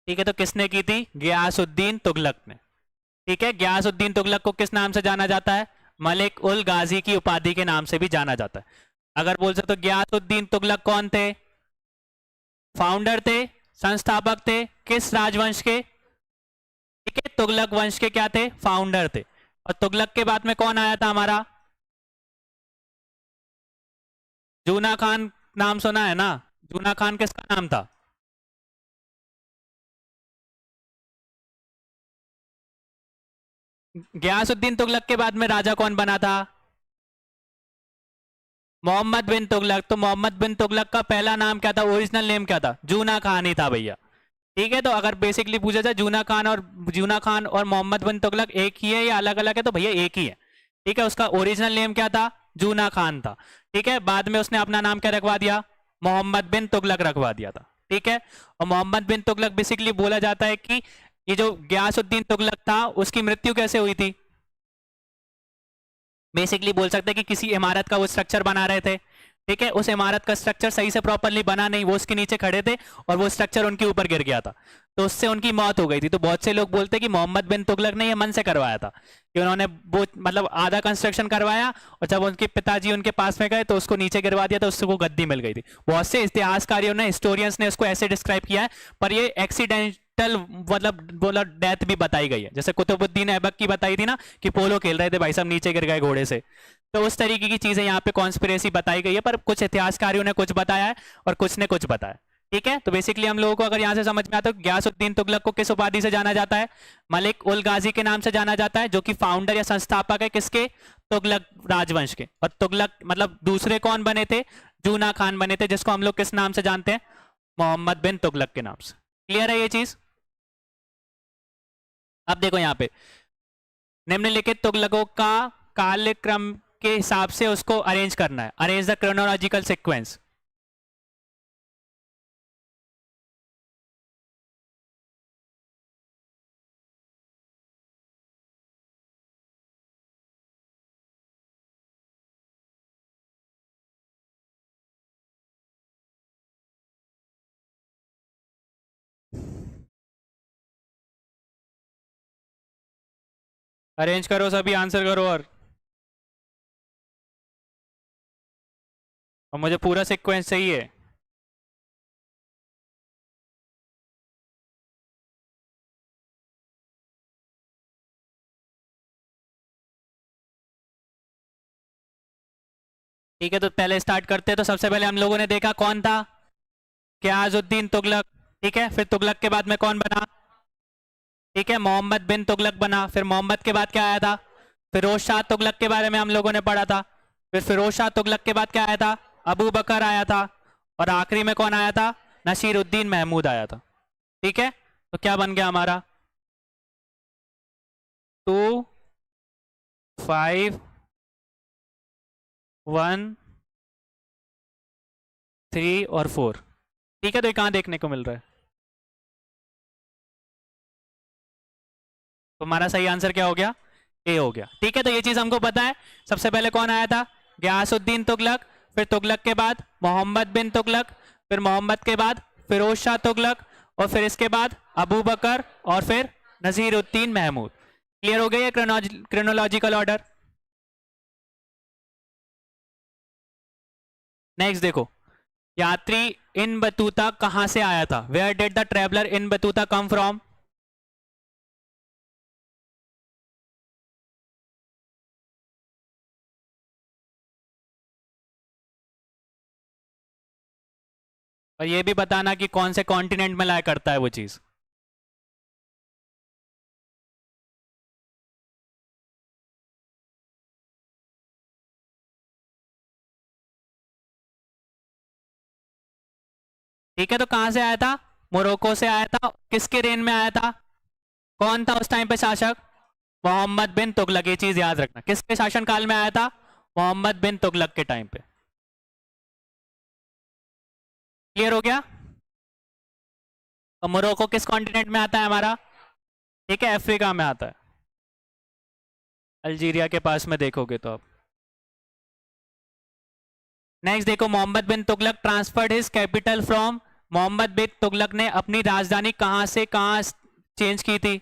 Speaker 1: ठीक है, तो किसने की थी? गयासुद्दीन तुगलक ने। ठीक है, गयासुद्दीन तुगलक को किस नाम से जाना जाता है? मलिक उल गाजी की उपाधि के नाम से भी जाना जाता है। अगर बोल सकते तो गयासुद्दीन तुगलक कौन थे? फाउंडर थे, संस्थापक थे, किस राजवंश के? ठीक है, तुगलक वंश के क्या थे? फाउंडर थे। और तुगलक के बाद में कौन आया था हमारा? जूना खान। नाम सुना है ना? जूना खान किसका नाम था? गयासुद्दीन तुगलक के बाद में राजा कौन बना था? मोहम्मद बिन तुगलक। तो मोहम्मद बिन तुगलक का पहला नाम क्या था? ओरिजिनल नेम क्या था? जूना खान ही था भैया। ठीक है, तो अगर बेसिकली पूछा जाए जूना खान और मोहम्मद बिन तुगलक एक ही है या अलग अलग है, तो भैया एक ही है। ठीक है, उसका ओरिजिनल नेम क्या था? जूना खान था। ठीक है, बाद में उसने अपना नाम क्या रखवा दिया? मोहम्मद बिन तुगलक रखवा दिया था। ठीक है, और मोहम्मद बिन तुगलक बेसिकली बोला जाता है कि ये जो गयासुद्दीन तुगलक था उसकी मृत्यु कैसे हुई थी? बेसिकली बोल सकते हैं कि किसी इमारत का वो स्ट्रक्चर बना रहे थे। ठीक है, उस इमारत का स्ट्रक्चर सही से प्रॉपरली बना नहीं, वो उसके नीचे खड़े थे और वो स्ट्रक्चर उनके ऊपर गिर गया था, तो उससे उनकी मौत हो गई थी। तो बहुत से लोग बोलते हैं कि मोहम्मद बिन तुगलक ने ये मन से करवाया था, कि उन्होंने वो मतलब आधा कंस्ट्रक्शन करवाया और जब उनके पिताजी उनके पास में गए तो उसको नीचे गिरवा दिया, तो उससे वो गद्दी मिल गई थी। बहुत से इतिहासकारियों ने, हिस्टोरियंस ने इसको ऐसे डिस्क्राइब किया है, पर ये एक्सीडेंटल मतलब बोला डेथ भी बताई गई है। जैसे कुतुबुद्दीन ऐबक की बताई थी ना कि पोलो खेल रहे थे, भाई साहब नीचे गिर गए घोड़े से। तो उस तरीके की चीजें यहाँ पे कॉन्स्पिरेसी बताई गई है, पर कुछ इतिहासकारियों ने कुछ बताया है और कुछ ने कुछ बताया। ठीक है, तो बेसिकली हम लोगों को अगर यहाँ से समझ में आता है, गयासुद्दीन तुगलक को किस उपाधि से जाना जाता है? मलिक उल गाजी के नाम से जाना जाता है, जो कि फाउंडर या संस्थापक है किसके? तुगलक राजवंश के। और तुगलक मतलब दूसरे कौन बने थे? जूना खान बने थे, जिसको हम लोग किस नाम से जानते हैं? मोहम्मद बिन तुगलक के नाम से। क्लियर है ये चीज? अब देखो यहाँ पे, निम्नलिखित तुगलकों का कालक्रम के हिसाब से उसको अरेंज करना है, arrange the chronological sequence. Arrange करो सभी, आंसर करो। और मुझे पूरा सीक्वेंस चाहिए। ठीक है, तो पहले स्टार्ट करते हैं। तो सबसे पहले हम लोगों ने देखा कौन था, गियासुद्दीन तुगलक। ठीक है, फिर तुगलक के बाद में कौन बना, ठीक है, मोहम्मद बिन तुगलक बना। फिर मोहम्मद के बाद क्या आया था, फिरोज शाह तुगलक के बारे में हम लोगों ने पढ़ा था। फिर फिरोज शाह तुगलक के बाद क्या आया था, अबू बकर आया था। और आखिरी में कौन आया था, नसीरुद्दीन महमूद आया था। ठीक है, तो क्या बन गया हमारा, 2 5 1 3 और 4। ठीक है, तो ये कहाँ देखने को मिल रहा है, तो हमारा सही आंसर क्या हो गया, ए हो गया। ठीक है, तो ये चीज हमको पता है। सबसे पहले कौन आया था, गयासुद्दीन तुगलक। फिर तुगलक के बाद मोहम्मद बिन तुगलक। फिर मोहम्मद के बाद फिरोज शाह तुगलक। और फिर इसके बाद अबू बकर। और फिर नसीरुद्दीन महमूद। क्लियर हो गया ये क्रोनोलॉजिकल ऑर्डर। नेक्स्ट देखो, यात्री इन बतूता कहां से आया था, where did the traveller Ibn Battuta come from. और ये भी बताना कि कौन से कॉन्टिनेंट में लाया करता है वो चीज। ठीक है, तो कहां से आया था, मोरक्को से आया था। किसके रेन में आया था, कौन था उस टाइम पे शासक, मोहम्मद बिन तुगलक। ये चीज याद रखना, किसके शासन काल में आया था, मोहम्मद बिन तुगलक के टाइम पे। क्लियर हो गया। और मोरक्को किस कॉन्टिनेंट में आता है हमारा, ठीक है, अफ्रीका में आता है, अल्जीरिया के पास में देखोगे तो आप। नेक्स्ट देखो, Mohammad bin Tughlaq transferred his capital from. Mohammad bin Tughlaq ने अपनी राजधानी कहां से कहां चेंज की थी,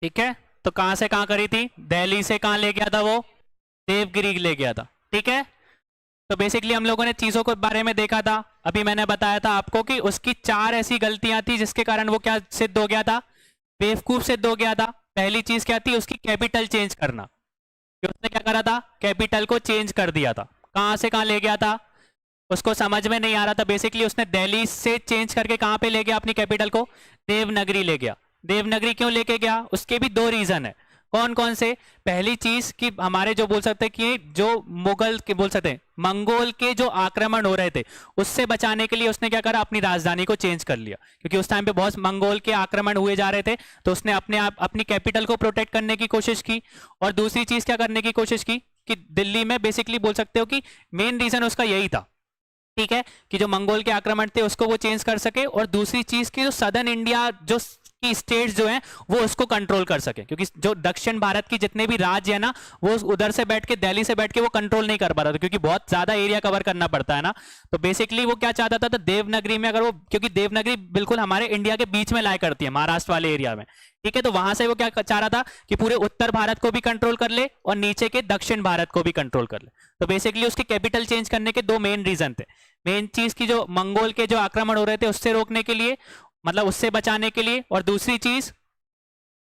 Speaker 1: ठीक है, तो कहां से कहां करी थी, दिल्ली से कहां ले गया था वो, देवगिरी ले गया था। ठीक है, तो बेसिकली हम लोगों ने चीजों के बारे में देखा था। अभी मैंने बताया था आपको कि उसकी 4 ऐसी गलतियां थी जिसके कारण वो क्या सिद्ध हो गया था, बेवकूफ सिद्ध हो गया था। पहली चीज क्या थी, उसकी कैपिटल चेंज करना, कि उसने क्या करा था, कैपिटल को चेंज कर दिया था। कहां से कहां ले गया था, उसको समझ में नहीं आ रहा था। बेसिकली उसने दिल्ली से चेंज करके कहां पे ले गया अपनी कैपिटल को, देवनगरी ले गया। देवनगरी क्यों लेके गया, उसके भी 2 रीजन है। कौन कौन से, पहली चीज कि हमारे जो बोल सकते हैं कि जो मुगल के बोल सकते हैं मंगोल के जो आक्रमण हो रहे थे उससे बचाने के लिए उसने क्या करा, अपनी राजधानी को चेंज कर लिया। क्योंकि उस टाइम पे बहुत मंगोल के आक्रमण हुए जा रहे थे, तो उसने अपने आप अपनी कैपिटल को प्रोटेक्ट करने की कोशिश की। और दूसरी चीज क्या करने की कोशिश की कि दिल्ली में बेसिकली बोल सकते हो कि मेन रीजन उसका यही था, ठीक है, कि जो मंगोल के आक्रमण थे उसको वो चेंज कर सके। और दूसरी चीज की जो सदर्न इंडिया जो की स्टेट्स जो हैं वो उसको कंट्रोल कर सके, क्योंकि जो दक्षिण भारत की जितने भी राज्य है ना वो उधर से बैठ के दिल्ली से बैठ के वो कंट्रोल नहीं कर पा रहा था, क्योंकि बहुत ज्यादा एरिया कवर करना पड़ता है ना। तो बेसिकली वो क्या चाहता था, तो देवनगरी में अगर वो, क्योंकि देवनगरी बिल्कुल हमारे इंडिया के बीच में लाया करती है, महाराष्ट्र वाले एरिया में, ठीक है, तो वहां से वो क्या चाह रहा था कि पूरे उत्तर भारत को भी कंट्रोल कर ले और नीचे के दक्षिण भारत को भी कंट्रोल कर ले। तो बेसिकली उसके कैपिटल चेंज करने के 2 मेन रीजन थे। मेन चीज की जो मंगोल के जो आक्रमण हो रहे थे उससे रोकने के लिए, मतलब उससे बचाने के लिए, और दूसरी चीज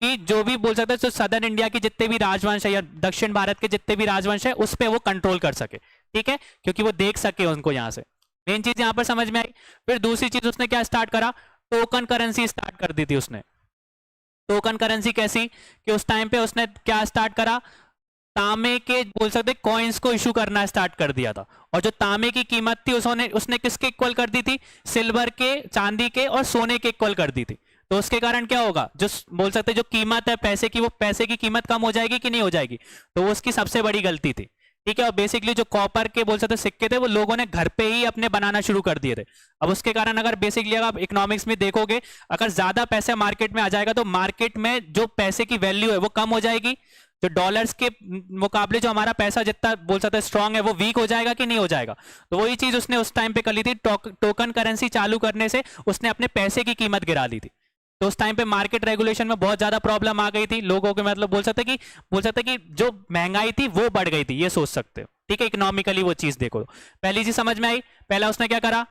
Speaker 1: कि जो भी बोल सकते हैं जो सदर्न इंडिया के जितने भी राजवंश है या दक्षिण भारत के जितने भी राजवंश है उस पर वो कंट्रोल कर सके, ठीक है, क्योंकि वो देख सके उनको यहां से। मेन चीज यहां पर समझ में आई। फिर दूसरी चीज उसने क्या स्टार्ट करा, टोकन करेंसी स्टार्ट कर दी थी उसने। टोकन करेंसी कैसी कि उस टाइम पे उसने क्या स्टार्ट करा, तांबे के बोल सकते कॉइन्स को इशू करना स्टार्ट कर दिया था। और जो तांबे की कीमत थी उसने किसके इक्वल कर दी थी, सिल्वर के, चांदी के और सोने के इक्वल कर दी थी। तो उसके कारण क्या होगा, जो बोल सकते जो कीमत है पैसे की, वो पैसे की कीमत कम हो जाएगी कि नहीं हो जाएगी, तो वो उसकी सबसे बड़ी गलती थी। ठीक है, और बेसिकली जो कॉपर के बोल सकते सिक्के थे वो लोगों ने घर पे ही अपने बनाना शुरू कर दिए थे। अब उसके कारण अगर बेसिकली अगर आप इकोनॉमिक्स में देखोगे, अगर ज्यादा पैसा मार्केट में आ जाएगा तो मार्केट में जो पैसे की वैल्यू है वो कम हो जाएगी, जो डॉलर्स के मुकाबले जो हमारा पैसा जितना बोल सकते हैं स्ट्रांग है वो वीक हो जाएगा कि नहीं हो जाएगा। तो वही चीज उसने उस टाइम पे कर ली थी, टोकन करेंसी चालू करने से उसने अपने पैसे की कीमत गिरा दी थी। तो उस टाइम पे मार्केट रेगुलेशन में बहुत ज्यादा प्रॉब्लम आ गई थी लोगों के, मतलब बोल सकते कि जो महंगाई थी वो बढ़ गई थी, ये सोच सकते हो। ठीक है, इकोनॉमिकली वो चीज देखो। पहली चीज समझ में आई, पहला उसने क्या करा,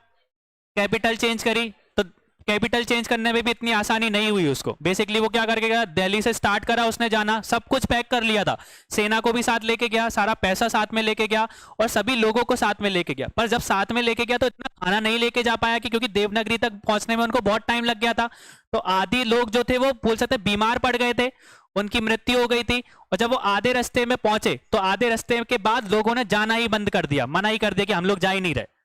Speaker 1: कैपिटल चेंज करी। तो कैपिटल चेंज करने में भी इतनी आसानी नहीं हुई उसको। बेसिकली वो क्या करके गया, दिल्ली से स्टार्ट करा उसने जाना, सब कुछ पैक कर लिया था, सेना को भी साथ लेके गया, सारा पैसा साथ में लेके गया और सभी लोगों को साथ में लेके गया। पर जब साथ में लेके गया तो इतना खाना नहीं लेके जा पाया कि क्योंकि देवनागरी तक पहुंचने में उनको बहुत टाइम लग गया था। तो आधी लोग जो थे वो बोल सकते बीमार पड़ गए थे, उनकी मृत्यु हो गई थी। और जब वो आधे रास्ते में पहुंचे तो आधे रास्ते के बाद लोगों ने जाना ही बंद कर दिया, मना ही कर दिया कि हम लोग जा ही नहीं रहे।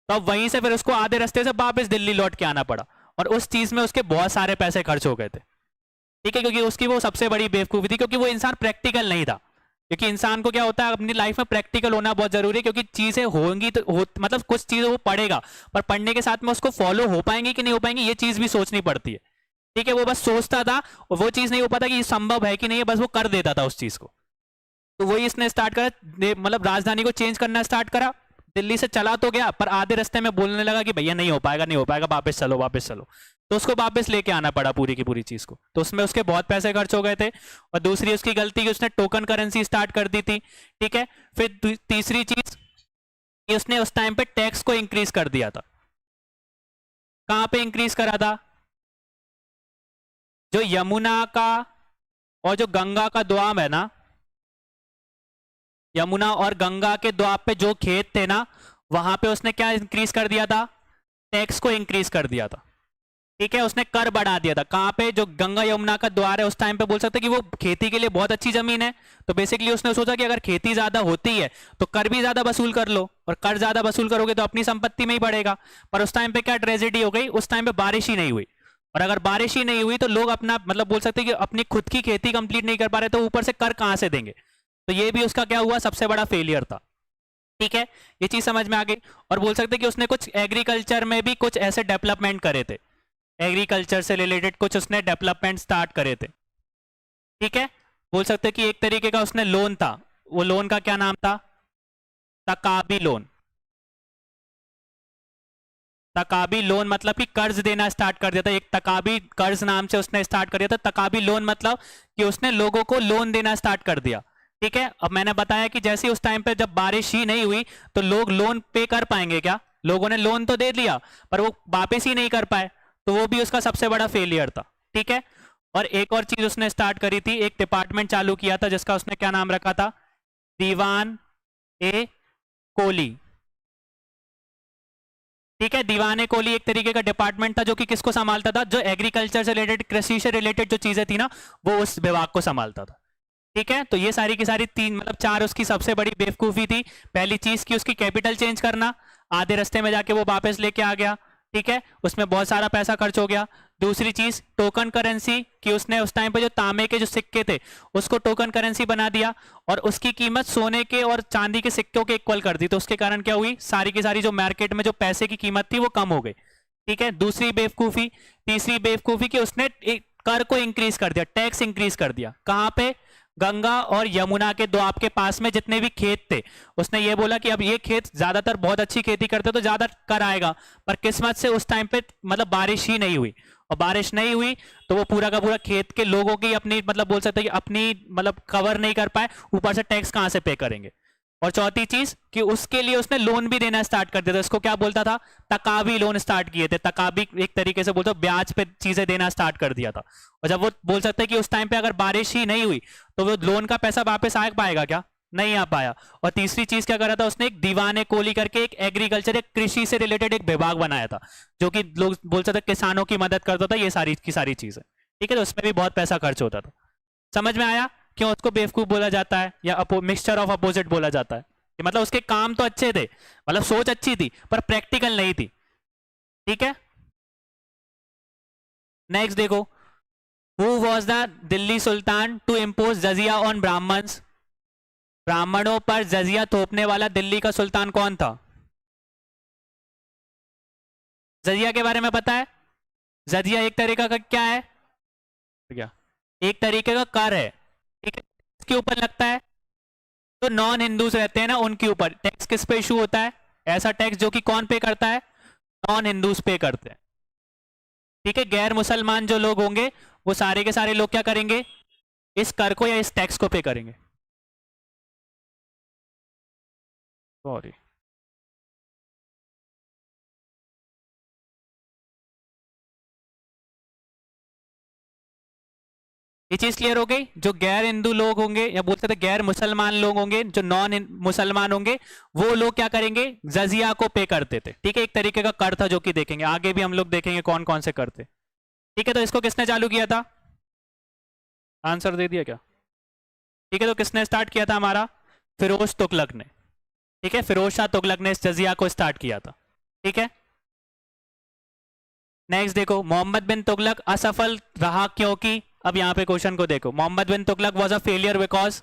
Speaker 1: तो अब वहीं से फिर उसको आधे रास्ते से वापस दिल्ली लौट के आना पड़ा और उस चीज में उसके बहुत सारे पैसे खर्च हो गए थे। ठीक है, क्योंकि उसकी वो सबसे बड़ी बेवकूफी थी, क्योंकि वो इंसान प्रैक्टिकल नहीं था। क्योंकि इंसान को क्या होता है, अपनी लाइफ में प्रैक्टिकल होना बहुत जरूरी है, क्योंकि चीजें होंगी तो मतलब कुछ चीजें वो पढ़ेगा, पर पढ़ने के साथ में उसको फॉलो हो पाएंगे कि नहीं हो पाएंगे ये चीज भी सोचनी पड़ती है। ठीक है, वो बस सोचता था और वो चीज नहीं हो पाता कि ये संभव है कि नहीं है, बस वो कर देता था उस चीज को। तो वही इसने स्टार्ट करा, मतलब राजधानी को चेंज करना स्टार्ट करा। दिल्ली से चला तो गया पर आधे रास्ते में बोलने लगा कि भैया नहीं हो पाएगा, नहीं हो पाएगा, वापस चलो वापस चलो। तो उसको वापस लेके आना पड़ा पूरी की पूरी चीज को। तो उसमें उसके बहुत पैसे खर्च हो गए थे। और दूसरी उसकी गलती कि उसने टोकन करेंसी स्टार्ट कर दी थी। ठीक है, फिर तीसरी चीज कि उसने उस टाइम पे टैक्स को इंक्रीज कर दिया था। कहां पे इंक्रीज करा था, जो यमुना का और जो गंगा का द्वाब है ना, यमुना और गंगा के द्वाब पे जो खेत थे ना, वहां पे उसने क्या इंक्रीज कर दिया था, टैक्स को इंक्रीज कर दिया था। ठीक है, उसने कर बढ़ा दिया था। कहां पे, जो गंगा यमुना का द्वार है, उस टाइम पे बोल सकते कि वो खेती के लिए बहुत अच्छी जमीन है। तो बेसिकली उसने सोचा कि अगर खेती ज्यादा होती है तो कर भी ज्यादा वसूल कर लो, और कर ज्यादा वसूल करोगे तो अपनी संपत्ति में ही बढ़ेगा। पर उस टाइम पे क्या ट्रेजेडी हो गई, उस टाइम पे बारिश ही नहीं हुई। और अगर बारिश ही नहीं हुई तो लोग अपना मतलब बोल सकते कि अपनी खुद की खेती कंप्लीट नहीं कर पा रहे, तो ऊपर से कर कहां से देंगे। तो ये भी उसका क्या हुआ, सबसे बड़ा फेलियर था। ठीक है, ये चीज समझ में आ गई। और बोल सकते कि उसने कुछ एग्रीकल्चर में भी कुछ ऐसे डेवलपमेंट करे थे, एग्रीकल्चर से रिलेटेड कुछ उसने डेवलपमेंट स्टार्ट करे थे। ठीक है, बोल सकते कि एक तरीके का उसने लोन था, वो लोन का क्या नाम था, तकाबी लोन। तकाबी लोन मतलब कि कर्ज देना स्टार्ट कर दिया था। एक तकाबी कर्ज नाम से उसने स्टार्ट कर दिया था। तकाबी लोन मतलब कि उसने लोगों को लोन देना स्टार्ट कर दिया। ठीक है, अब मैंने बताया कि जैसे उस टाइम पे जब बारिश ही नहीं हुई तो लोग लोन पे कर पाएंगे क्या, लोगों ने लोन तो दे दिया पर वो वापस ही नहीं कर पाए, तो वो भी उसका सबसे बड़ा फेलियर था। ठीक है, और एक और चीज उसने स्टार्ट करी थी, एक डिपार्टमेंट चालू किया था जिसका उसने क्या नाम रखा था, दीवान ए कोली। ठीक है, दीवाने कोली एक तरीके का डिपार्टमेंट था जो कि किसको संभालता था, जो एग्रीकल्चर से रिलेटेड, कृषि से रिलेटेड जो चीजें थी ना, वो उस विभाग को संभालता था। ठीक है, तो ये सारी की सारी तीन मतलब चार उसकी सबसे बड़ी बेवकूफी थी। पहली चीज की उसकी कैपिटल चेंज करना, आधे रास्ते में जाके वो वापस लेके आ गया। ठीक है, उसमें बहुत सारा पैसा खर्च हो गया। दूसरी चीज टोकन करेंसी कि उसने उस टाइम पे जो तांबे के जो सिक्के थे उसको टोकन करेंसी बना दिया और उसकी कीमत सोने के और चांदी के सिक्कों के इक्वल कर दी। तो उसके कारण क्या हुई, सारी की सारी जो मार्केट में जो पैसे की कीमत थी वो कम हो गई। ठीक है, दूसरी बेवकूफी। तीसरी बेवकूफी कि उसने एक कर को इंक्रीज कर दिया, टैक्स इंक्रीज कर दिया। कहां पे, गंगा और यमुना के द्वाब के पास में जितने भी खेत थे, उसने ये बोला कि अब ये खेत ज्यादातर बहुत अच्छी खेती करते तो ज्यादा कर आएगा। पर किस्मत से उस टाइम पे मतलब बारिश ही नहीं हुई, और बारिश नहीं हुई तो वो पूरा का पूरा खेत के लोगों की अपनी मतलब बोल सकते हैं कि अपनी मतलब कवर नहीं कर पाए, ऊपर से टैक्स कहां से पे करेंगे। और चौथी चीज कि उसके लिए उसने लोन भी देना स्टार्ट कर दिया था। इसको क्या बोलता था, तकाबी लोन स्टार्ट किए थे। तकाबी एक तरीके से बोलते ब्याज पे चीजें देना स्टार्ट कर दिया था। और जब वो बोल सकते हैं कि उस टाइम पे अगर बारिश ही नहीं हुई तो वो लोन का पैसा वापस आ पाएगा क्या, नहीं आ पाया। और तीसरी चीज क्या करा था उसने, एक दीवाने कोली करके एक एग्रीकल्चर, एक कृषि से रिलेटेड एक विभाग बनाया था जो कि लोग बोल सकते किसानों की मदद करता था। ये सारी की सारी चीजें। ठीक है, तो उसमें भी बहुत पैसा खर्च होता था। समझ में आया क्यों उसको बेवकूफ बोला जाता है या मिक्सचर ऑफ अपोजिट बोला जाता है? कि मतलब उसके काम तो अच्छे थे, मतलब सोच अच्छी थी पर प्रैक्टिकल नहीं थी। ठीक है, नेक्स्ट देखो, who was the Delhi sultan to impose jizya on Brahmins? ब्राह्मणों पर जजिया थोपने वाला दिल्ली का सुल्तान कौन था? जजिया के बारे में पता है? जजिया एक तरीका का क्या है? क्या? एक तरीके का कर है। ठीक है, इसके ऊपर लगता है तो नॉन हिंदूज रहते हैं ना, उनके ऊपर टैक्स किस पे इशू होता है? ऐसा टैक्स जो कि कौन पे करता है? नॉन हिंदूज पे करते हैं। ठीक है, गैर मुसलमान जो लोग होंगे वो सारे के सारे लोग क्या करेंगे? इस कर को या इस टैक्स को पे करेंगे।
Speaker 2: सॉरी।
Speaker 1: ये चीज क्लियर हो गई? जो गैर हिंदू लोग होंगे या बोलते थे गैर मुसलमान लोग होंगे, जो नॉन मुसलमान होंगे, वो लोग क्या करेंगे? जजिया को पे करते थे। ठीक है, एक तरीके का कर था जो कि देखेंगे आगे भी हम लोग, देखेंगे कौन कौन से करते। ठीक है, तो इसको किसने चालू किया था?
Speaker 2: आंसर दे दिया क्या?
Speaker 1: ठीक है, तो किसने स्टार्ट किया था? हमारा फिरोज तुगलक ने। ठीक है, फिरोज शाह तुगलक ने इस जजिया को स्टार्ट किया था। ठीक है, नेक्स्ट देखो, मोहम्मद बिन तुगलक असफल रहा क्योंकि? अब यहां पे क्वेश्चन को देखो, Mohammad bin Tughlaq was a failure because?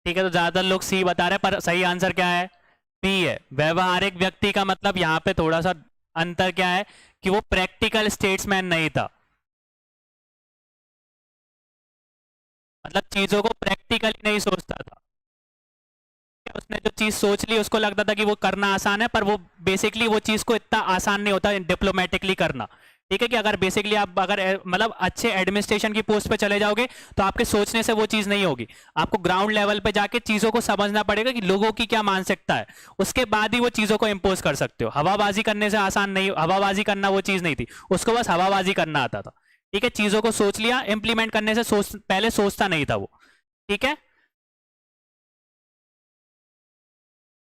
Speaker 1: ठीक है, तो ज्यादातर लोग सी बता रहे हैं पर सही आंसर क्या है? बी है। व्यवहारिक व्यक्ति का मतलब यहां पे थोड़ा सा अंतर क्या है कि वो प्रैक्टिकल स्टेट्समैन नहीं था, मतलब चीजों को प्रैक्टिकली नहीं सोचता था। उसने जो चीज सोच ली उसको लगता था कि वो करना आसान है, पर वो बेसिकली वो चीज को इतना आसान नहीं होता डिप्लोमेटिकली करना। ठीक है, कि अगर बेसिकली आप अगर मतलब अच्छे एडमिनिस्ट्रेशन की पोस्ट पे चले जाओगे तो आपके सोचने से वो चीज नहीं होगी। आपको ग्राउंड लेवल पे जाके चीजों को समझना पड़ेगा कि लोगों की क्या मानसिकता है, उसके बाद ही वो चीजों को इंपोज कर सकते हो। हवाबाजी करने से आसान नहीं, हवाबाजी करना वो चीज नहीं थी, उसको बस हवाबाजी करना आता था। ठीक है, चीजों को सोच लिया, इंप्लीमेंट करने से पहले सोचता नहीं था वो। ठीक है,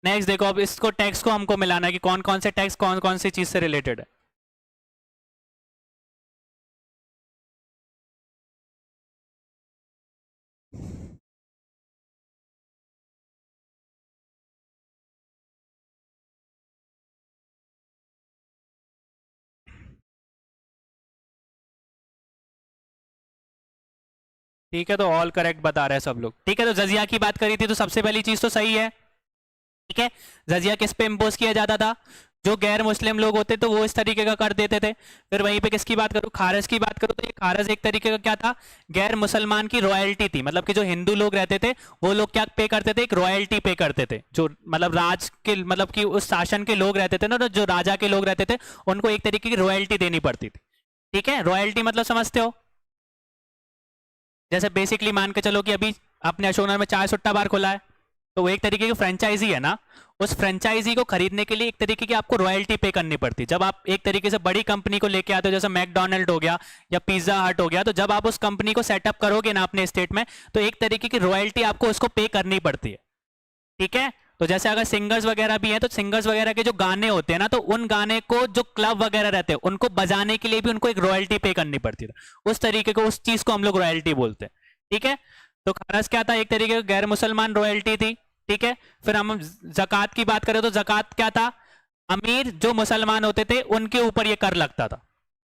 Speaker 1: नेक्स्ट देखो, अब इसको टैक्स को हमको मिलाना है कि कौन कौन से टैक्स कौन कौन सी चीज से रिलेटेड है। ठीक है, तो ऑल करेक्ट बता रहे हैं सब लोग। ठीक है, तो जजिया की बात करी थी तो सबसे पहली चीज तो सही है। ठीक है, जजिया किस पे इम्पोज किया जाता था? जो गैर मुस्लिम लोग होते तो वो इस तरीके का कर देते थे। फिर वहीं पे किसकी बात करूं? खारज की बात करूं तो ये खारज एक तरीके का क्या था? गैर मुसलमान की रॉयल्टी थी, मतलब कि जो हिंदू लोग रहते थे वो लोग क्या पे करते थे? एक रॉयल्टी पे करते थे। जो मतलब राज के मतलब कि उस शासन के लोग रहते थे ना, तो जो राजा के लोग रहते थे उनको एक तरीके की रॉयल्टी देनी पड़ती थी। ठीक है, रॉयल्टी मतलब समझते हो? जैसे बेसिकली मान के चलो कि अभी आपने अशोकनगर में चाय सुट्टा बार खोला है, तो वो एक तरीके की फ्रेंचाइजी है ना। उस फ्रेंचाइजी को खरीदने के लिए एक तरीके की आपको रॉयल्टी पे करनी पड़ती है। जब आप एक तरीके से बड़ी कंपनी को लेके आते हो, जैसे मैकडोनल्ड हो गया या पिज्जा हट हो गया, तो जब आप उस कंपनी को सेटअप करोगे ना अपने स्टेट में, तो एक तरीके की रॉयल्टी आपको उसको पे करनी पड़ती है। ठीक है, तो जैसे अगर सिंगर्स वगैरह भी हैं तो सिंगर्स वगैरह के जो गाने होते हैं ना, तो उन गाने को जो क्लब वगैरह रहते हैं उनको बजाने के लिए भी उनको एक रॉयल्टी पे करनी पड़ती है। उस तरीके को, उस चीज को हम लोग रॉयल्टी बोलते हैं। ठीक है, तो खरस क्या था? एक तरीके का गैर मुसलमान रॉयल्टी थी। ठीक है, फिर हम जक़ात की बात करें तो जक़ात क्या था? अमीर जो मुसलमान होते थे उनके ऊपर ये कर लगता था।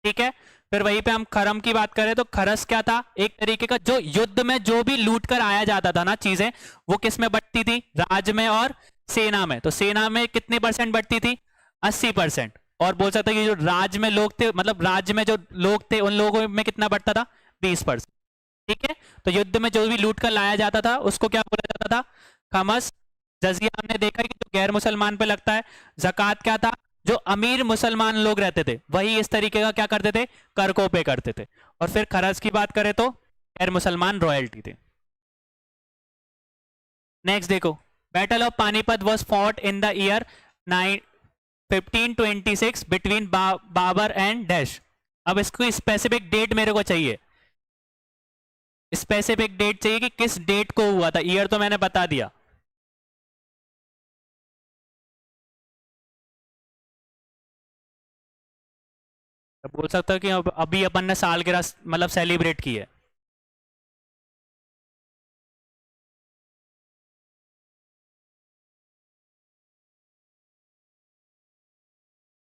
Speaker 1: ठीक है, फिर वहीं पे हम खरम की बात करें तो खरस क्या था? एक तरीके का जो युद्ध में जो भी लूट कर आया जाता था ना चीजें, वो किस में बंटती थी? राज में और सेना में। तो सेना में कितनी परसेंट बंटती थी? 80%। और बोल सकते कि जो राज में लोग थे, मतलब राज्य में जो लोग थे उन लोगों में कितना बढ़ता था? 20%। ठीक है, तो युद्ध में जो भी लूट कर लाया जाता था उसको क्या बोला जाता था? खमस। जजिया हमने देखा कि जो गैर मुसलमान पे लगता है। जक़ात क्या था? जो अमीर मुसलमान लोग रहते थे वही इस तरीके का क्या करते थे? कर को पे करते थे। और फिर खरज की बात करें तो गैर मुसलमान रॉयल्टी थे। नेक्स्ट देखो, battle of Panipat was fought in the year 1526 between Babur and dash. अब इसको स्पेसिफिक डेट मेरे को चाहिए, स्पेसिफिक डेट चाहिए कि किस डेट को हुआ था। ईयर तो मैंने बता दिया। तो बोल सकता हूँ कि अभी अपन ने सालगिरह मतलब सेलिब्रेट की है।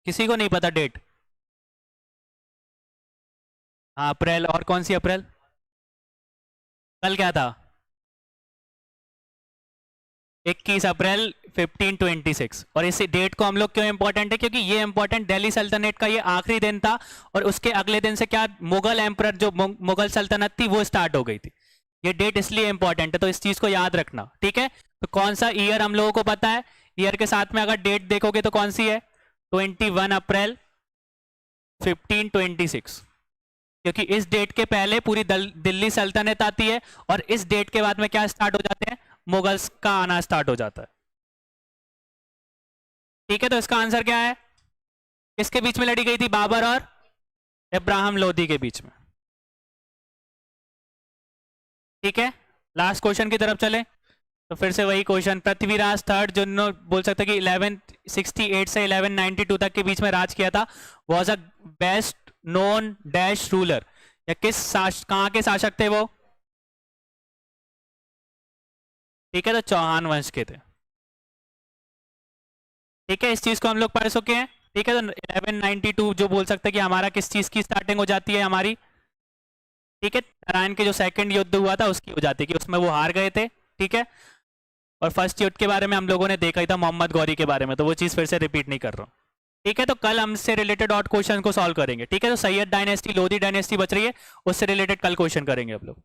Speaker 1: किसी को नहीं पता डेट? हाँ अप्रैल। और कौन सी अप्रैल? कल क्या था? 21 अप्रैल 1526। और इस डेट को हम लोग क्यों इंपॉर्टेंट है? क्योंकि ये इंपॉर्टेंट दिल्ली सल्तनत का ये आखिरी दिन था, और उसके अगले दिन से क्या मुगल एम्परर जो मुगल सल्तनत थी वो स्टार्ट हो गई थी। ये डेट इसलिए इंपॉर्टेंट है, तो इस चीज को याद रखना, ठीक है। तो कौन सा ईयर हम लोगों को पता है? ईयर के साथ में अगर डेट देखोगे तो कौन सी है? 21 अप्रैल 1526, क्योंकि इस डेट के पहले पूरी दिल्ली सल्तनत आती है, और इस डेट के बाद में क्या स्टार्ट हो जाते हैं? मुगल्स का आना स्टार्ट हो जाता है, ठीक है। तो इसका आंसर क्या है? किसके बीच में लड़ी गई थी? बाबर और इब्राहिम लोदी के बीच में, ठीक है। लास्ट क्वेश्चन की तरफ चले तो फिर से वही क्वेश्चन, पृथ्वीराज थर्ड जो बोल सकते कि 1168 से 1192 तक के बीच में राज किया था, was a best known dash ruler, या कहाँ के शासक थे वो? ठीक है, तो चौहान वंश के थे, ठीक है। इस चीज को हम लोग पढ़ चुके हैं, ठीक है। तो 1192 जो बोल सकते हैं कि हमारा किस चीज की स्टार्टिंग हो जाती है हमारी, ठीक है, नारायण के जो सेकंड युद्ध हुआ था उसकी हो जाती है, कि उसमें वो हार गए थे, ठीक है। और फर्स्ट युद्ध के बारे में हम लोगों ने देखा ही था, मोहम्मद गौरी के बारे में, तो वो चीज फिर से रिपीट नहीं कर रहा हूँ, ठीक है। तो कल हमसे रिलेटेड और क्वेश्चन को सॉल्व करेंगे, ठीक है। तो सैयद डायनेस्टी, लोधी डायनेस्टी बच रही है, उससे रिलेटेड कल क्वेश्चन करेंगे आप लोग।